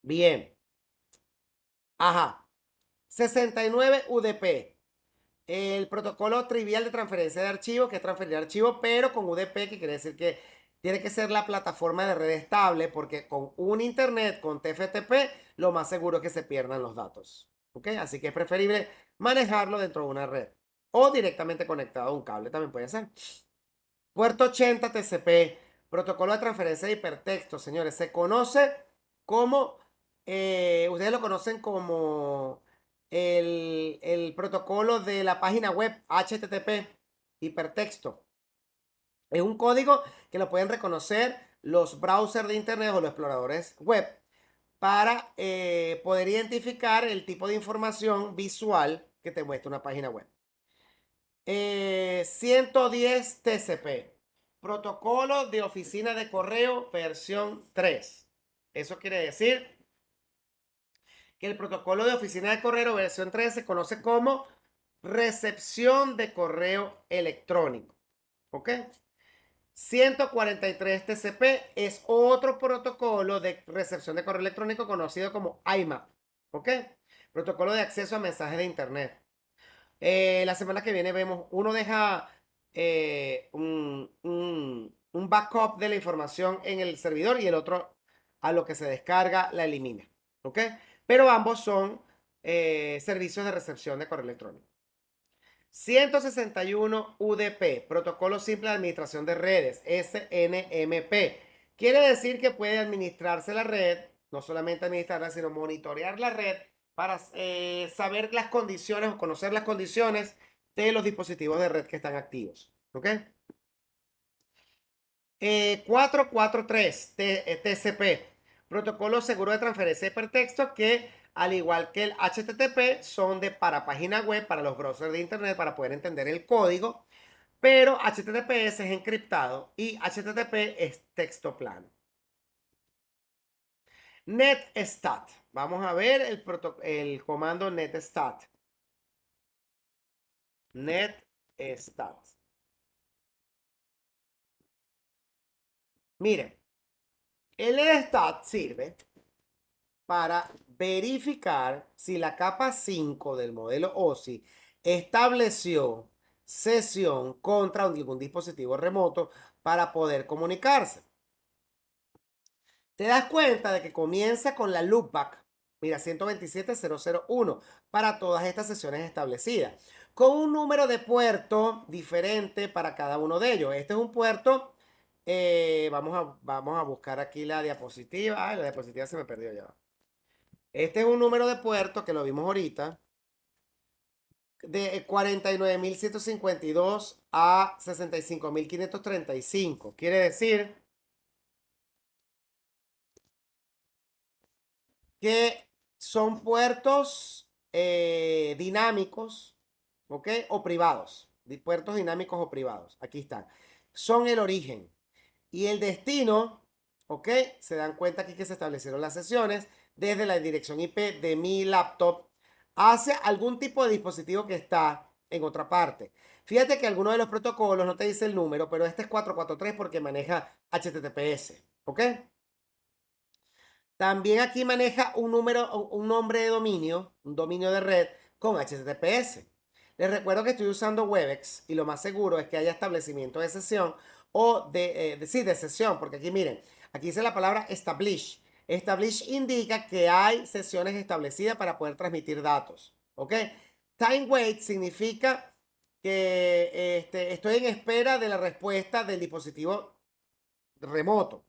Bien. Ajá. 69 UDP. El protocolo trivial de transferencia de archivos, que es transferir archivos, pero con UDP, que quiere decir que tiene que ser la plataforma de red estable, porque con un internet, con TFTP, lo más seguro es que se pierdan los datos. ¿Ok? Así que es preferible manejarlo dentro de una red o directamente conectado a un cable, también puede ser. Puerto 80 TCP, protocolo de transferencia de hipertexto, señores, se conoce como, ustedes lo conocen como el protocolo de la página web HTTP, hipertexto. Es un código que lo pueden reconocer los browsers de internet o los exploradores web para poder identificar el tipo de información visual que te muestra una página web. 110 TCP, protocolo de oficina de correo versión 3. Eso quiere decir que el protocolo de oficina de correo versión 3 se conoce como recepción de correo electrónico. ¿Ok? 143 TCP es otro protocolo de recepción de correo electrónico conocido como IMAP. ¿Ok? Protocolo de acceso a mensajes de internet. La semana que viene vemos, uno deja un backup de la información en el servidor y el otro a lo que se descarga la elimina. ¿Ok? Pero ambos son servicios de recepción de correo electrónico. 161 UDP, Protocolo Simple de Administración de Redes, SNMP. Quiere decir que puede administrarse la red, no solamente administrarla, sino monitorear la red para saber las condiciones o conocer las condiciones de los dispositivos de red que están activos. ¿Ok? 443 TCP, Protocolo Seguro de Transferencia de Hipertexto, que al igual que el HTTP son para página web, para los browsers de internet, para poder entender el código, pero HTTPS es encriptado y HTTP es texto plano. NetStat. Vamos a ver el comando NetStat. NetStat. Miren, el NetStat sirve para verificar si la capa 5 del modelo OSI estableció sesión contra algún dispositivo remoto para poder comunicarse. Te das cuenta de que comienza con la loopback, mira, 127.001, para todas estas sesiones establecidas, con un número de puerto diferente para cada uno de ellos. Este es un puerto, vamos a buscar aquí la diapositiva. Ay, la diapositiva se me perdió ya. Este es un número de puerto que lo vimos ahorita, de 49.152 a 65.535. Quiere decir que son puertos dinámicos, ¿ok? O privados. Puertos dinámicos o privados. Aquí están. Son el origen. Y el destino, ¿ok? Se dan cuenta aquí que se establecieron las sesiones desde la dirección IP de mi laptop hacia algún tipo de dispositivo que está en otra parte. Fíjate que alguno de los protocolos no te dice el número, pero este es 443 porque maneja HTTPS, ¿ok? También aquí maneja un nombre de dominio, un dominio de red con HTTPS. Les recuerdo que estoy usando Webex y lo más seguro es que haya establecimiento de sesión o de sesión, porque aquí miren, aquí dice la palabra establish. Establish indica que hay sesiones establecidas para poder transmitir datos. ¿Ok? Time wait significa que estoy en espera de la respuesta del dispositivo remoto.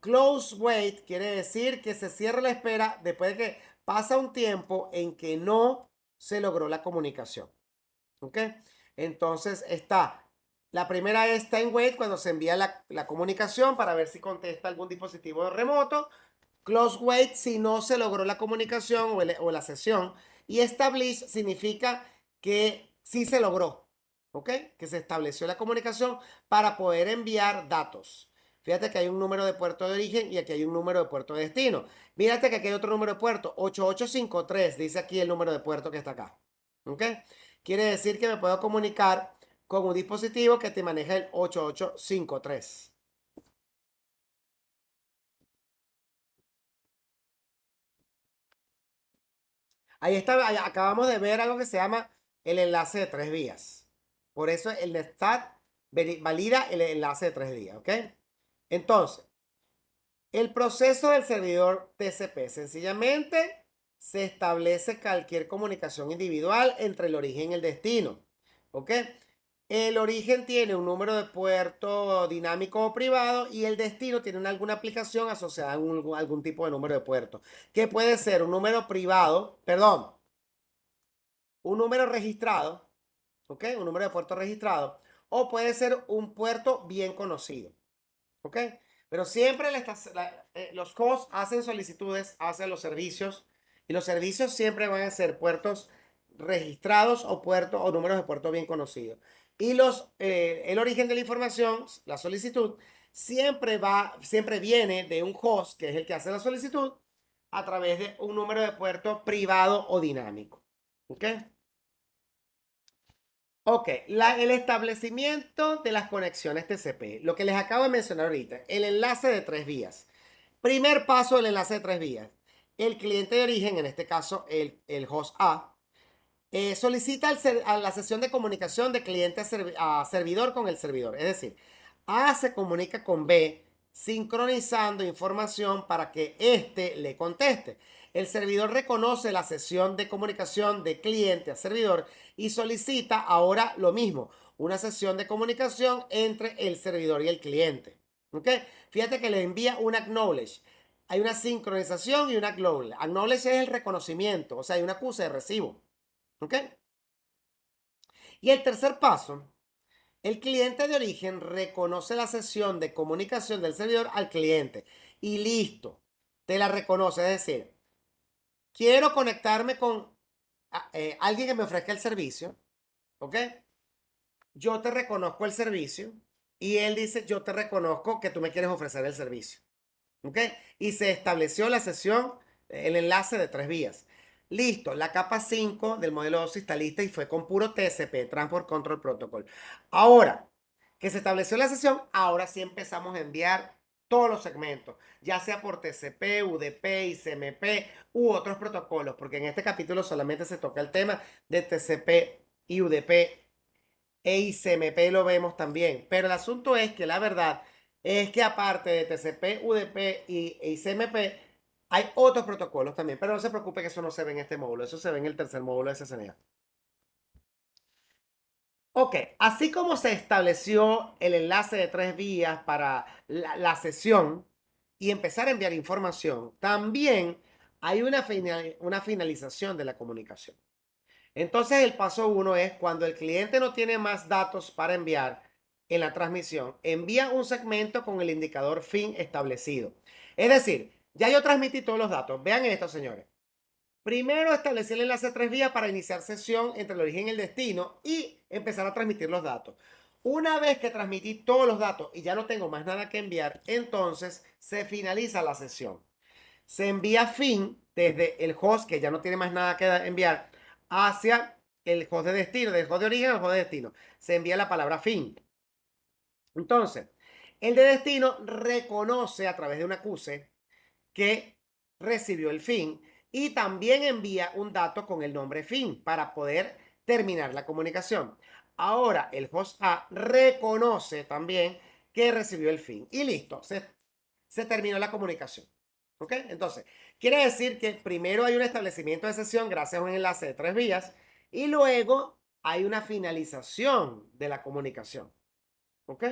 Close wait quiere decir que se cierra la espera después de que pasa un tiempo en que no se logró la comunicación. ¿Ok? Entonces está. La primera es time wait cuando se envía la comunicación para ver si contesta algún dispositivo remoto. Close wait si no se logró la comunicación o la sesión. Y establish significa que sí se logró. ¿Ok? Que se estableció la comunicación para poder enviar datos. Fíjate que hay un número de puerto de origen y aquí hay un número de puerto de destino. Mírate que aquí hay otro número de puerto, 8853, dice aquí el número de puerto que está acá. ¿Ok? Quiere decir que me puedo comunicar con un dispositivo que te maneja el 8853. Ahí está, acabamos de ver algo que se llama el enlace de tres vías. Por eso el NetStat valida el enlace de tres vías, ¿ok? Entonces, el proceso del servidor TCP sencillamente se establece cualquier comunicación individual entre el origen y el destino, ¿ok? El origen tiene un número de puerto dinámico o privado y el destino tiene alguna aplicación asociada a algún tipo de número de puerto, que puede ser un número privado, perdón, un número registrado, ¿ok? Un número de puerto registrado, o puede ser un puerto bien conocido, ¿ok? Pero siempre los hosts hacen solicitudes hacia los servicios y los servicios siempre van a ser puertos registrados o puertos o números de puerto bien conocidos. Y el origen de la información, la solicitud, siempre viene de un host, que es el que hace la solicitud, a través de un número de puerto privado o dinámico. ¿Ok? Ok, el establecimiento de las conexiones TCP, lo que les acabo de mencionar ahorita, el enlace de tres vías. Primer paso del enlace de tres vías. El cliente de origen, en este caso el host A, solicita a la sesión de comunicación de cliente a servidor con el servidor. Es decir, A se comunica con B sincronizando información para que éste le conteste. El servidor reconoce la sesión de comunicación de cliente a servidor y solicita ahora lo mismo, una sesión de comunicación entre el servidor y el cliente. ¿Ok? Fíjate que le envía un acknowledge. Hay una sincronización y un acknowledge. Acknowledge es el reconocimiento, o sea, hay una acuse de recibo. ¿Ok? Y el tercer paso, el cliente de origen reconoce la sesión de comunicación del servidor al cliente y listo, te la reconoce. Es decir, quiero conectarme con alguien que me ofrezca el servicio, ¿ok? Yo te reconozco el servicio y él dice, yo te reconozco que tú me quieres ofrecer el servicio. ¿Ok? Y se estableció la sesión, el enlace de tres vías. Listo, la capa 5 del modelo OSI está lista y fue con puro TCP, Transport Control Protocol. Ahora que se estableció la sesión, ahora sí empezamos a enviar todos los segmentos, ya sea por TCP, UDP, ICMP u otros protocolos, porque en este capítulo solamente se toca el tema de TCP y UDP e ICMP lo vemos también. Pero el asunto es que la verdad es que aparte de TCP, UDP e ICMP, hay otros protocolos también. Pero no se preocupe que eso no se ve en este módulo. Eso se ve en el tercer módulo de CCNA. Ok, así como se estableció el enlace de tres vías para la sesión y empezar a enviar información, también hay una finalización de la comunicación. Entonces el paso 1 es cuando el cliente no tiene más datos para enviar en la transmisión, envía un segmento con el indicador fin establecido. Es decir, ya yo transmití todos los datos. Vean esto, señores. Primero establecí el enlace de tres vías para iniciar sesión entre el origen y el destino y empezar a transmitir los datos. Una vez que transmití todos los datos y ya no tengo más nada que enviar, entonces se finaliza la sesión. Se envía fin desde el host que ya no tiene más nada que enviar hacia el host de destino, del host de origen al host de destino. Se envía la palabra fin. Entonces, el de destino reconoce a través de un acuse que recibió el fin y también envía un dato con el nombre fin para poder terminar la comunicación. Ahora el host A reconoce también que recibió el fin y listo, se terminó la comunicación. ¿Ok? Entonces, quiere decir que primero hay un establecimiento de sesión gracias a un enlace de tres vías y luego hay una finalización de la comunicación. ¿Ok?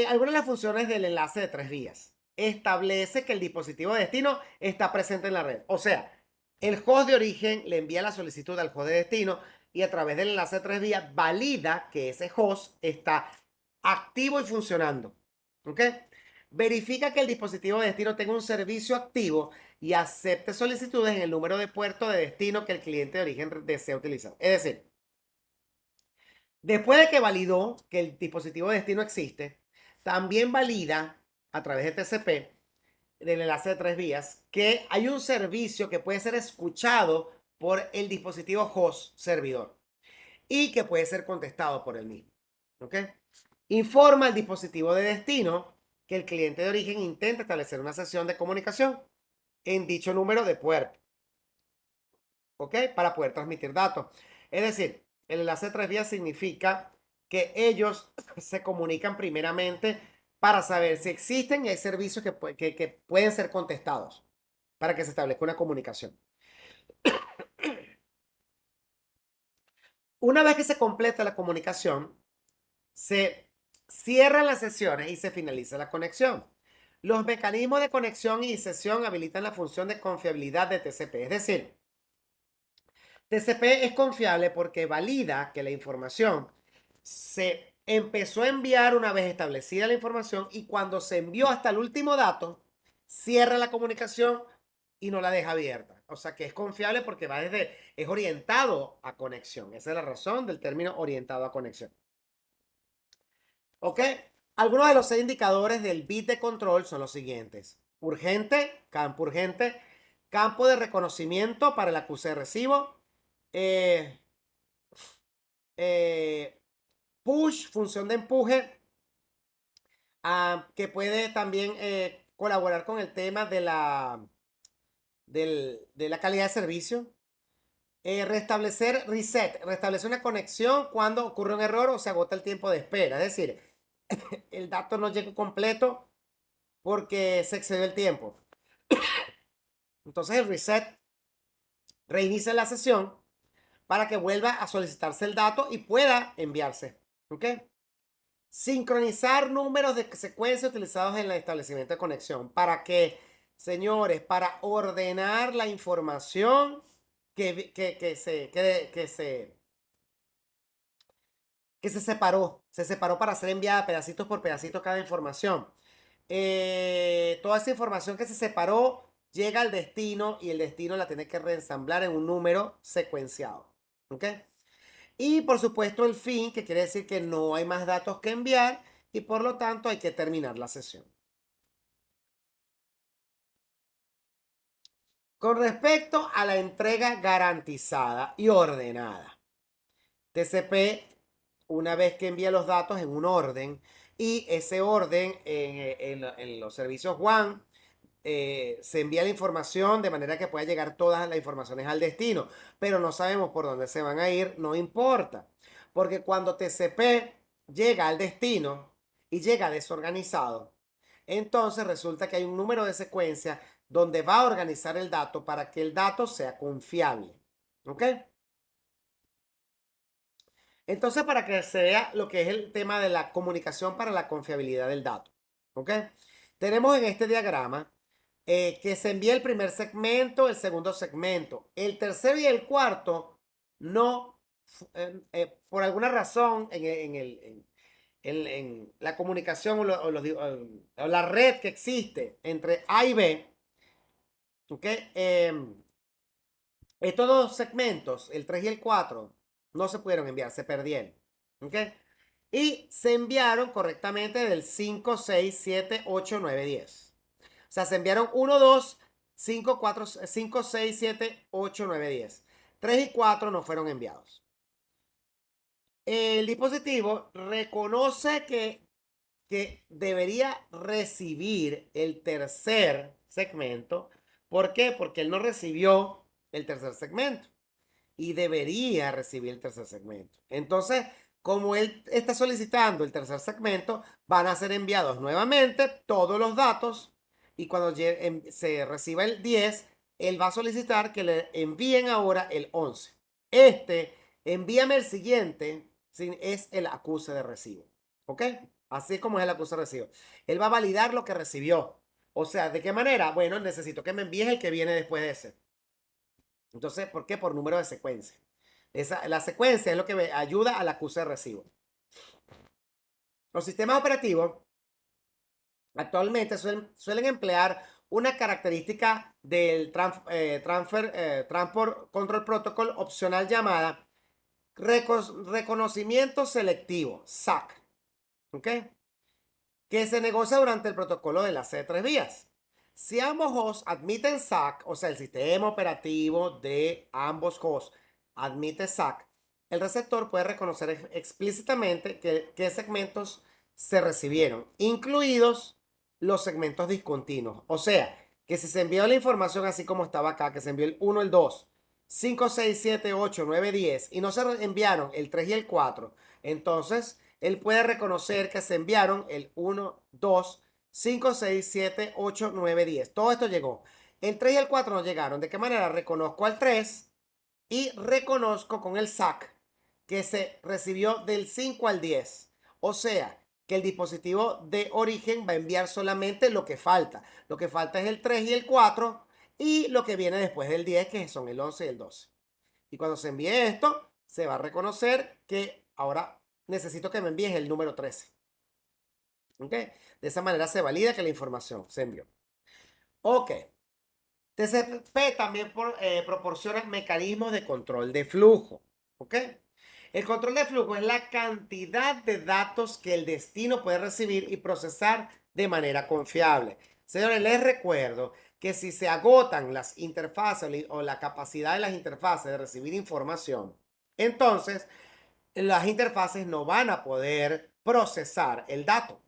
Algunas de las funciones del enlace de tres vías. Establece que el dispositivo de destino está presente en la red. O sea, el host de origen le envía la solicitud al host de destino y a través del enlace de tres vías valida que ese host está activo y funcionando. ¿Ok? Verifica que el dispositivo de destino tenga un servicio activo y acepte solicitudes en el número de puerto de destino que el cliente de origen desea utilizar. Es decir, Después de que validó que el dispositivo de destino existe, también valida a través de TCP, del enlace de 3 vías, que hay un servicio que puede ser escuchado por el dispositivo host servidor y que puede ser contestado por el mismo. ¿Ok? Informa al dispositivo de destino que el cliente de origen intenta establecer una sesión de comunicación en dicho número de puerto. ¿Ok? Para poder transmitir datos. Es decir, el enlace de 3 vías significa que ellos se comunican primeramente para saber si existen y hay servicios que pueden ser contestados para que se establezca una comunicación. Una vez que se completa la comunicación, se cierran las sesiones y se finaliza la conexión. Los mecanismos de conexión y sesión habilitan la función de confiabilidad de TCP. Es decir, TCP es confiable porque valida que la información se empezó a enviar una vez establecida la información y cuando se envió hasta el último dato, cierra la comunicación y no la deja abierta. O sea que es confiable porque es orientado a conexión. Esa es la razón del término orientado a conexión. ¿Ok? Algunos de los 6 indicadores del bit de control son los siguientes. Urgente, campo de reconocimiento para el acuse de recibo, eh, push, función de empuje, que puede también colaborar con el tema de la calidad de servicio. Restablecer una conexión cuando ocurre un error o se agota el tiempo de espera. Es decir, el dato no llega completo porque se excedió el tiempo. Entonces el reset reinicia la sesión para que vuelva a solicitarse el dato y pueda enviarse. ¿Ok? Sincronizar números de secuencia utilizados en el establecimiento de conexión. ¿Para qué, señores? Para ordenar la información que se separó. Se separó para ser enviada pedacitos por pedacitos cada información. Toda esa información que se separó llega al destino y el destino la tiene que reensamblar en un número secuenciado. ¿Ok? Y por supuesto el fin, que quiere decir que no hay más datos que enviar y por lo tanto hay que terminar la sesión. Con respecto a la entrega garantizada y ordenada, TCP, una vez que envía los datos en un orden y ese orden en los servicios WAN se envía la información de manera que pueda llegar todas las informaciones al destino, pero no sabemos por dónde se van a ir, no importa, porque cuando TCP llega al destino y llega desorganizado, entonces resulta que hay un número de secuencia donde va a organizar el dato para que el dato sea confiable. ¿Ok? Entonces, para que se vea lo que es el tema de la comunicación para la confiabilidad del dato. ¿Ok? Tenemos en este diagrama que se envía el primer segmento, el segundo segmento. El tercero y el cuarto no, por alguna razón, en la comunicación o la red que existe entre A y B, ¿ok? Estos dos segmentos, el 3 y el 4 no se pudieron enviar, se perdieron. ¿Ok? Y se enviaron correctamente del 5, 6, 7, 8, 9, 10. O sea, se enviaron 1, 2, 5, 4, 5, 6, 7, 8, 9, 10. 3 y 4 no fueron enviados. El dispositivo reconoce que debería recibir el tercer segmento. ¿Por qué? Porque él no recibió el tercer segmento y debería recibir el tercer segmento. Entonces, como él está solicitando el tercer segmento, van a ser enviados nuevamente todos los datos y cuando se reciba el 10, él va a solicitar que le envíen ahora el 11. Envíame el siguiente, es el acuse de recibo. ¿Ok? Así es como es el acuse de recibo. Él va a validar lo que recibió. O sea, ¿de qué manera? Bueno, necesito que me envíes el que viene después de ese. Entonces, ¿por qué? Por número de secuencia. La secuencia es lo que ayuda al acuse de recibo. Los sistemas operativos actualmente suelen emplear una característica del Transport Control Protocol opcional llamada Reconocimiento selectivo, SAC, ¿ok? Que se negocia durante el protocolo de las C3 vías. Si ambos hosts admiten SAC, o sea, el sistema operativo de ambos hosts admite SAC, el receptor puede reconocer explícitamente qué segmentos se recibieron, incluidos los segmentos discontinuos. O sea, que si se envió la información así como estaba acá, que se envió el 1, el 2, 5, 6, 7, 8, 9, 10 y no se enviaron el 3 y el 4, entonces él puede reconocer que se enviaron el 1, 2, 5, 6, 7, 8, 9, 10. Todo esto llegó. El 3 y el 4 no llegaron. ¿De qué manera? Reconozco al 3 y reconozco con el SAC que se recibió del 5 al 10. O sea, que el dispositivo de origen va a enviar solamente lo que falta. Lo que falta es el 3 y el 4 y lo que viene después del 10, que son el 11 y el 12. Y cuando se envíe esto, se va a reconocer que ahora necesito que me envíes el número 13. ¿Ok? De esa manera se valida que la información se envió. Ok. TCP también proporciona mecanismos de control de flujo. ¿Ok? El control de flujo es la cantidad de datos que el destino puede recibir y procesar de manera confiable. Señores, les recuerdo que si se agotan las interfaces o la capacidad de las interfaces de recibir información, entonces las interfaces no van a poder procesar el dato.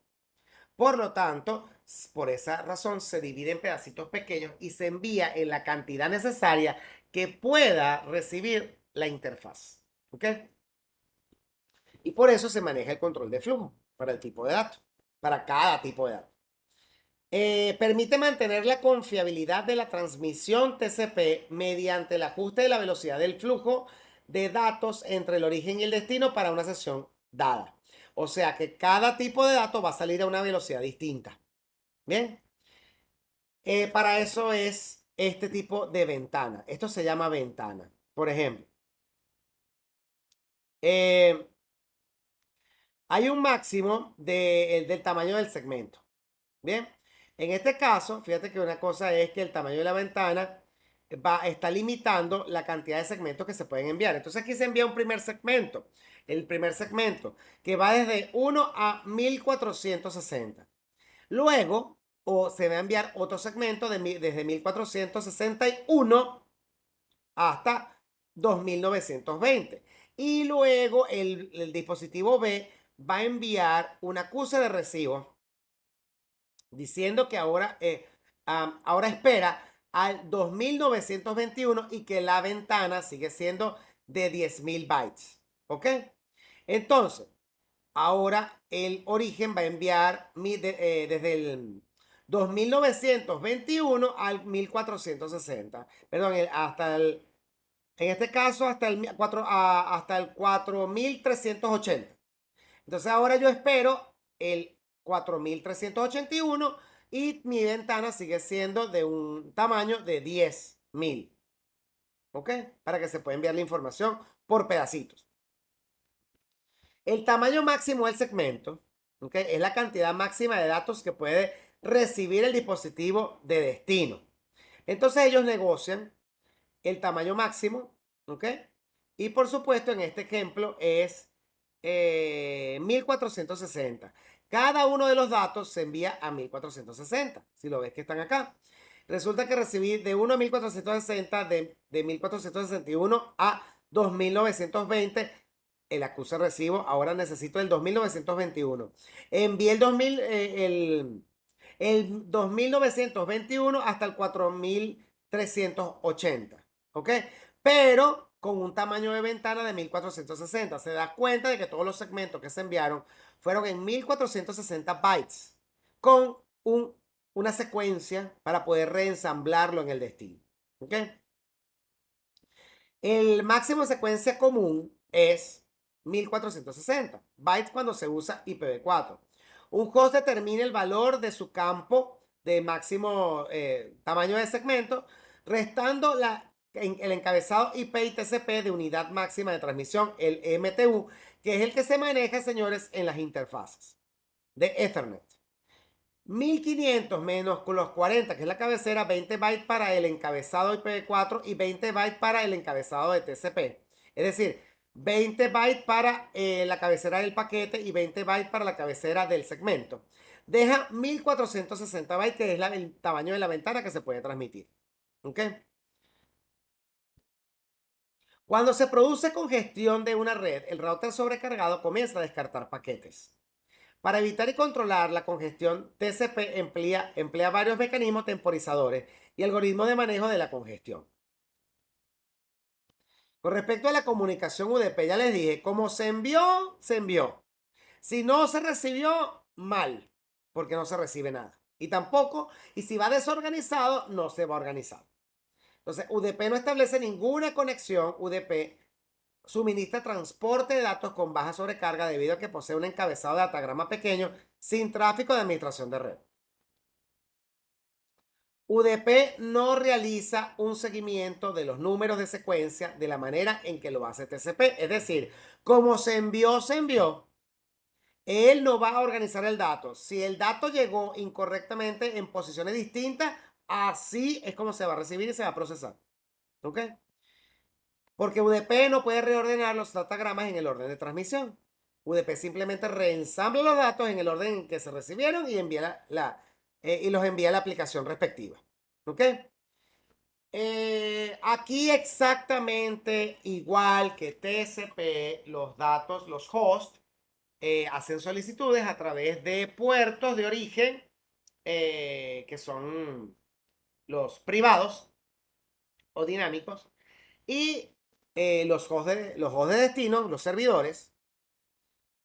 Por lo tanto, por esa razón se divide en pedacitos pequeños y se envía en la cantidad necesaria que pueda recibir la interfaz. ¿Ok? Y por eso se maneja el control de flujo para el tipo de datos, para cada tipo de datos. Permite mantener la confiabilidad de la transmisión TCP mediante el ajuste de la velocidad del flujo de datos entre el origen y el destino para una sesión dada. O sea que cada tipo de datos va a salir a una velocidad distinta. Bien. Para eso es este tipo de ventana. Esto se llama ventana. Por ejemplo, eh, hay un máximo del tamaño del segmento. Bien, en este caso, fíjate que una cosa es que el tamaño de la ventana está limitando la cantidad de segmentos que se pueden enviar. Entonces aquí se envía un primer segmento. El primer segmento que va desde 1 a 1460. Luego, se va a enviar otro segmento desde 1461 hasta 2920. Y luego el dispositivo B va a enviar un acuse de recibo diciendo que ahora espera al 2921 y que la ventana sigue siendo de 10.000 bytes. ¿Ok? Entonces, ahora el origen va a enviar desde el 2921 al 1460. Perdón, en este caso hasta el 4380. Entonces ahora yo espero el 4381 y mi ventana sigue siendo de un tamaño de 10.000. ¿Ok? Para que se pueda enviar la información por pedacitos. El tamaño máximo del segmento, ¿ok? Es la cantidad máxima de datos que puede recibir el dispositivo de destino. Entonces ellos negocian el tamaño máximo, ¿ok? Y por supuesto, en este ejemplo es 1460. Cada uno de los datos se envía a 1460, si lo ves que están acá. Resulta que recibí de 1 a 1460, de 1461 a 2920 el acuse recibo. Ahora necesito el 2921. Envié el 2921 hasta el 4380. ¿Ok? Pero con un tamaño de ventana de 1460. Se da cuenta de que todos los segmentos que se enviaron fueron en 1460 bytes con una secuencia para poder reensamblarlo en el destino. ¿Ok? El máximo de secuencia común es 1460 bytes cuando se usa IPv4. Un host determina el valor de su campo de máximo tamaño de segmento, restando el encabezado IP y TCP de unidad máxima de transmisión, el MTU, que es el que se maneja, señores, en las interfaces de Ethernet. 1500 menos los 40, que es la cabecera, 20 bytes para el encabezado IPv4 y 20 bytes para el encabezado de TCP. Es decir, 20 bytes para la cabecera del paquete y 20 bytes para la cabecera del segmento. Deja 1460 bytes, que es el tamaño de la ventana que se puede transmitir. ¿Ok? Cuando se produce congestión de una red, el router sobrecargado comienza a descartar paquetes. Para evitar y controlar la congestión, TCP emplea varios mecanismos temporizadores y algoritmos de manejo de la congestión. Con respecto a la comunicación UDP, ya les dije, como se envió, se envió. Si no se recibió, mal, porque no se recibe nada. Y tampoco, y si va desorganizado, no se va organizado. Entonces, UDP no establece ninguna conexión. UDP suministra transporte de datos con baja sobrecarga debido a que posee un encabezado de datagrama pequeño sin tráfico de administración de red. UDP no realiza un seguimiento de los números de secuencia de la manera en que lo hace TCP. Es decir, como se envió, se envió. Él no va a organizar el dato. Si el dato llegó incorrectamente en posiciones distintas, así es como se va a recibir y se va a procesar. ¿Ok? Porque UDP no puede reordenar los datagramas en el orden de transmisión. UDP simplemente reensambla los datos en el orden en que se recibieron y y los envía a la aplicación respectiva. ¿Ok? Aquí exactamente igual que TCP, los datos, los hosts, hacen solicitudes a través de puertos de origen que son los privados o dinámicos y los hosts de destino, los servidores,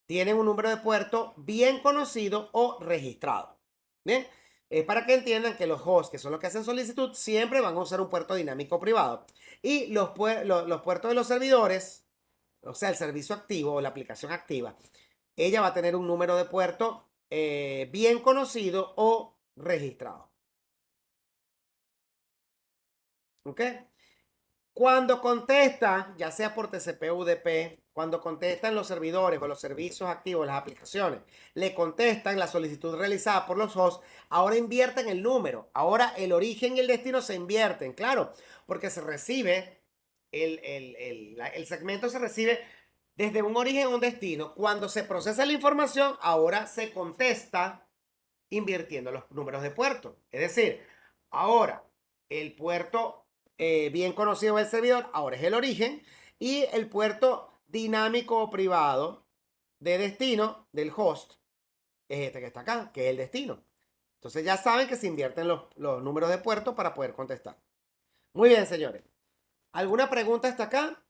tienen un número de puerto bien conocido o registrado. ¿Bien? Es para que entiendan que los hosts, que son los que hacen solicitud, siempre van a usar un puerto dinámico privado. Y los puertos de los servidores, o sea, el servicio activo o la aplicación activa, ella va a tener un número de puerto bien conocido o registrado. ¿Ok? Cuando contestan, ya sea por TCP o UDP, cuando contestan los servidores o los servicios activos, las aplicaciones, le contestan la solicitud realizada por los hosts, ahora invierten el número. Ahora el origen y el destino se invierten, claro, porque se recibe, el segmento se recibe desde un origen a un destino. Cuando se procesa la información, ahora se contesta invirtiendo los números de puerto. Es decir, ahora el puerto bien conocido del servidor, ahora es el origen, y el puerto dinámico o privado de destino del host es este que está acá, que es el destino. Entonces ya saben que se invierten los números de puerto para poder contestar. Muy bien, señores. ¿Alguna pregunta hasta acá?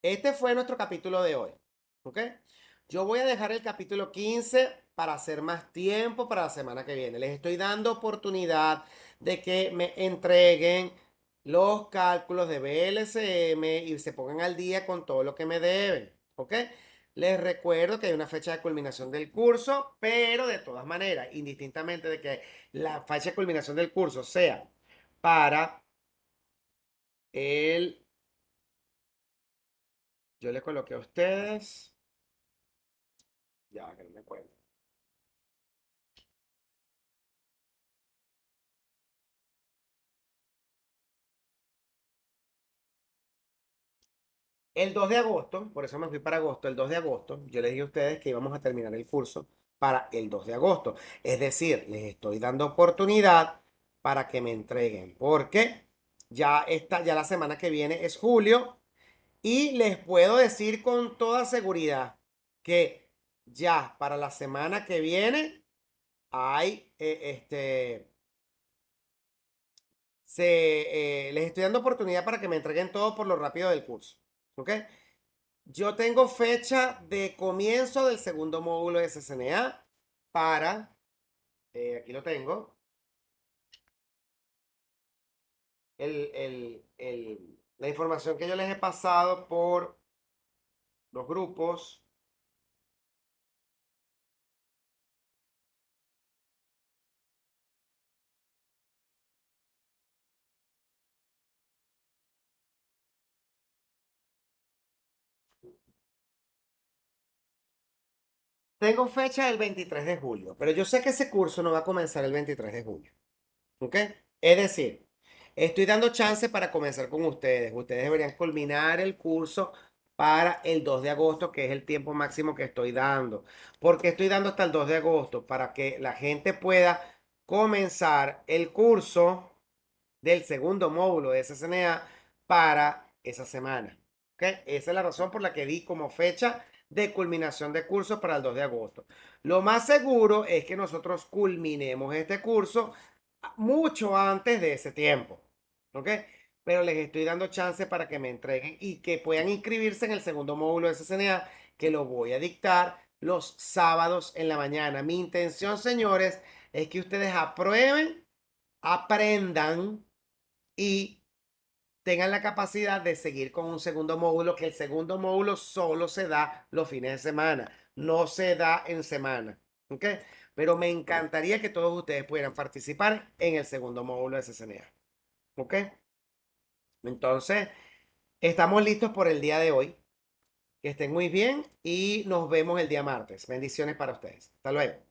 Este fue nuestro capítulo de hoy. ¿Ok? Yo voy a dejar el capítulo 15 para hacer más tiempo para la semana que viene. Les estoy dando oportunidad de que me entreguen los cálculos de BLSM y se pongan al día con todo lo que me deben. ¿Ok? Les recuerdo que hay una fecha de culminación del curso, pero de todas maneras, indistintamente de que la fecha de culminación del curso sea para el... Yo les coloqué a ustedes... Ya, que no me acuerdo. El 2 de agosto, por eso me fui para agosto, el 2 de agosto, yo les dije a ustedes que íbamos a terminar el curso para el 2 de agosto. Es decir, les estoy dando oportunidad para que me entreguen, porque ya la semana que viene es julio y les puedo decir con toda seguridad que ya para la semana que viene hay, les estoy dando oportunidad para que me entreguen todo por lo rápido del curso. ¿Ok? Yo tengo fecha de comienzo del segundo módulo de CCNA para, aquí lo tengo, la información que yo les he pasado por los grupos. Tengo fecha del 23 de julio, pero yo sé que ese curso no va a comenzar el 23 de julio. ¿Ok? Es decir, Estoy dando chance para comenzar con ustedes. Ustedes deberían culminar el curso para el 2 de agosto, que es el tiempo máximo que estoy dando. ¿Por qué estoy dando hasta el 2 de agosto? Para que la gente pueda comenzar el curso del segundo módulo de SSNA para esa semana. ¿Ok? Esa es la razón por la que di como fecha de culminación de curso para el 2 de agosto. Lo más seguro es que nosotros culminemos este curso mucho antes de ese tiempo. ¿Ok? Pero les estoy dando chance para que me entreguen y que puedan inscribirse en el segundo módulo de SSNA, que lo voy a dictar los sábados en la mañana. Mi intención, señores, es que ustedes aprueben, aprendan y tengan la capacidad de seguir con un segundo módulo, que el segundo módulo solo se da los fines de semana, no se da en semana. ¿Ok? Pero me encantaría que todos ustedes pudieran participar en el segundo módulo de CCNA. ¿Ok? Entonces, estamos listos por el día de hoy. Que estén muy bien y nos vemos el día martes. Bendiciones para ustedes. Hasta luego.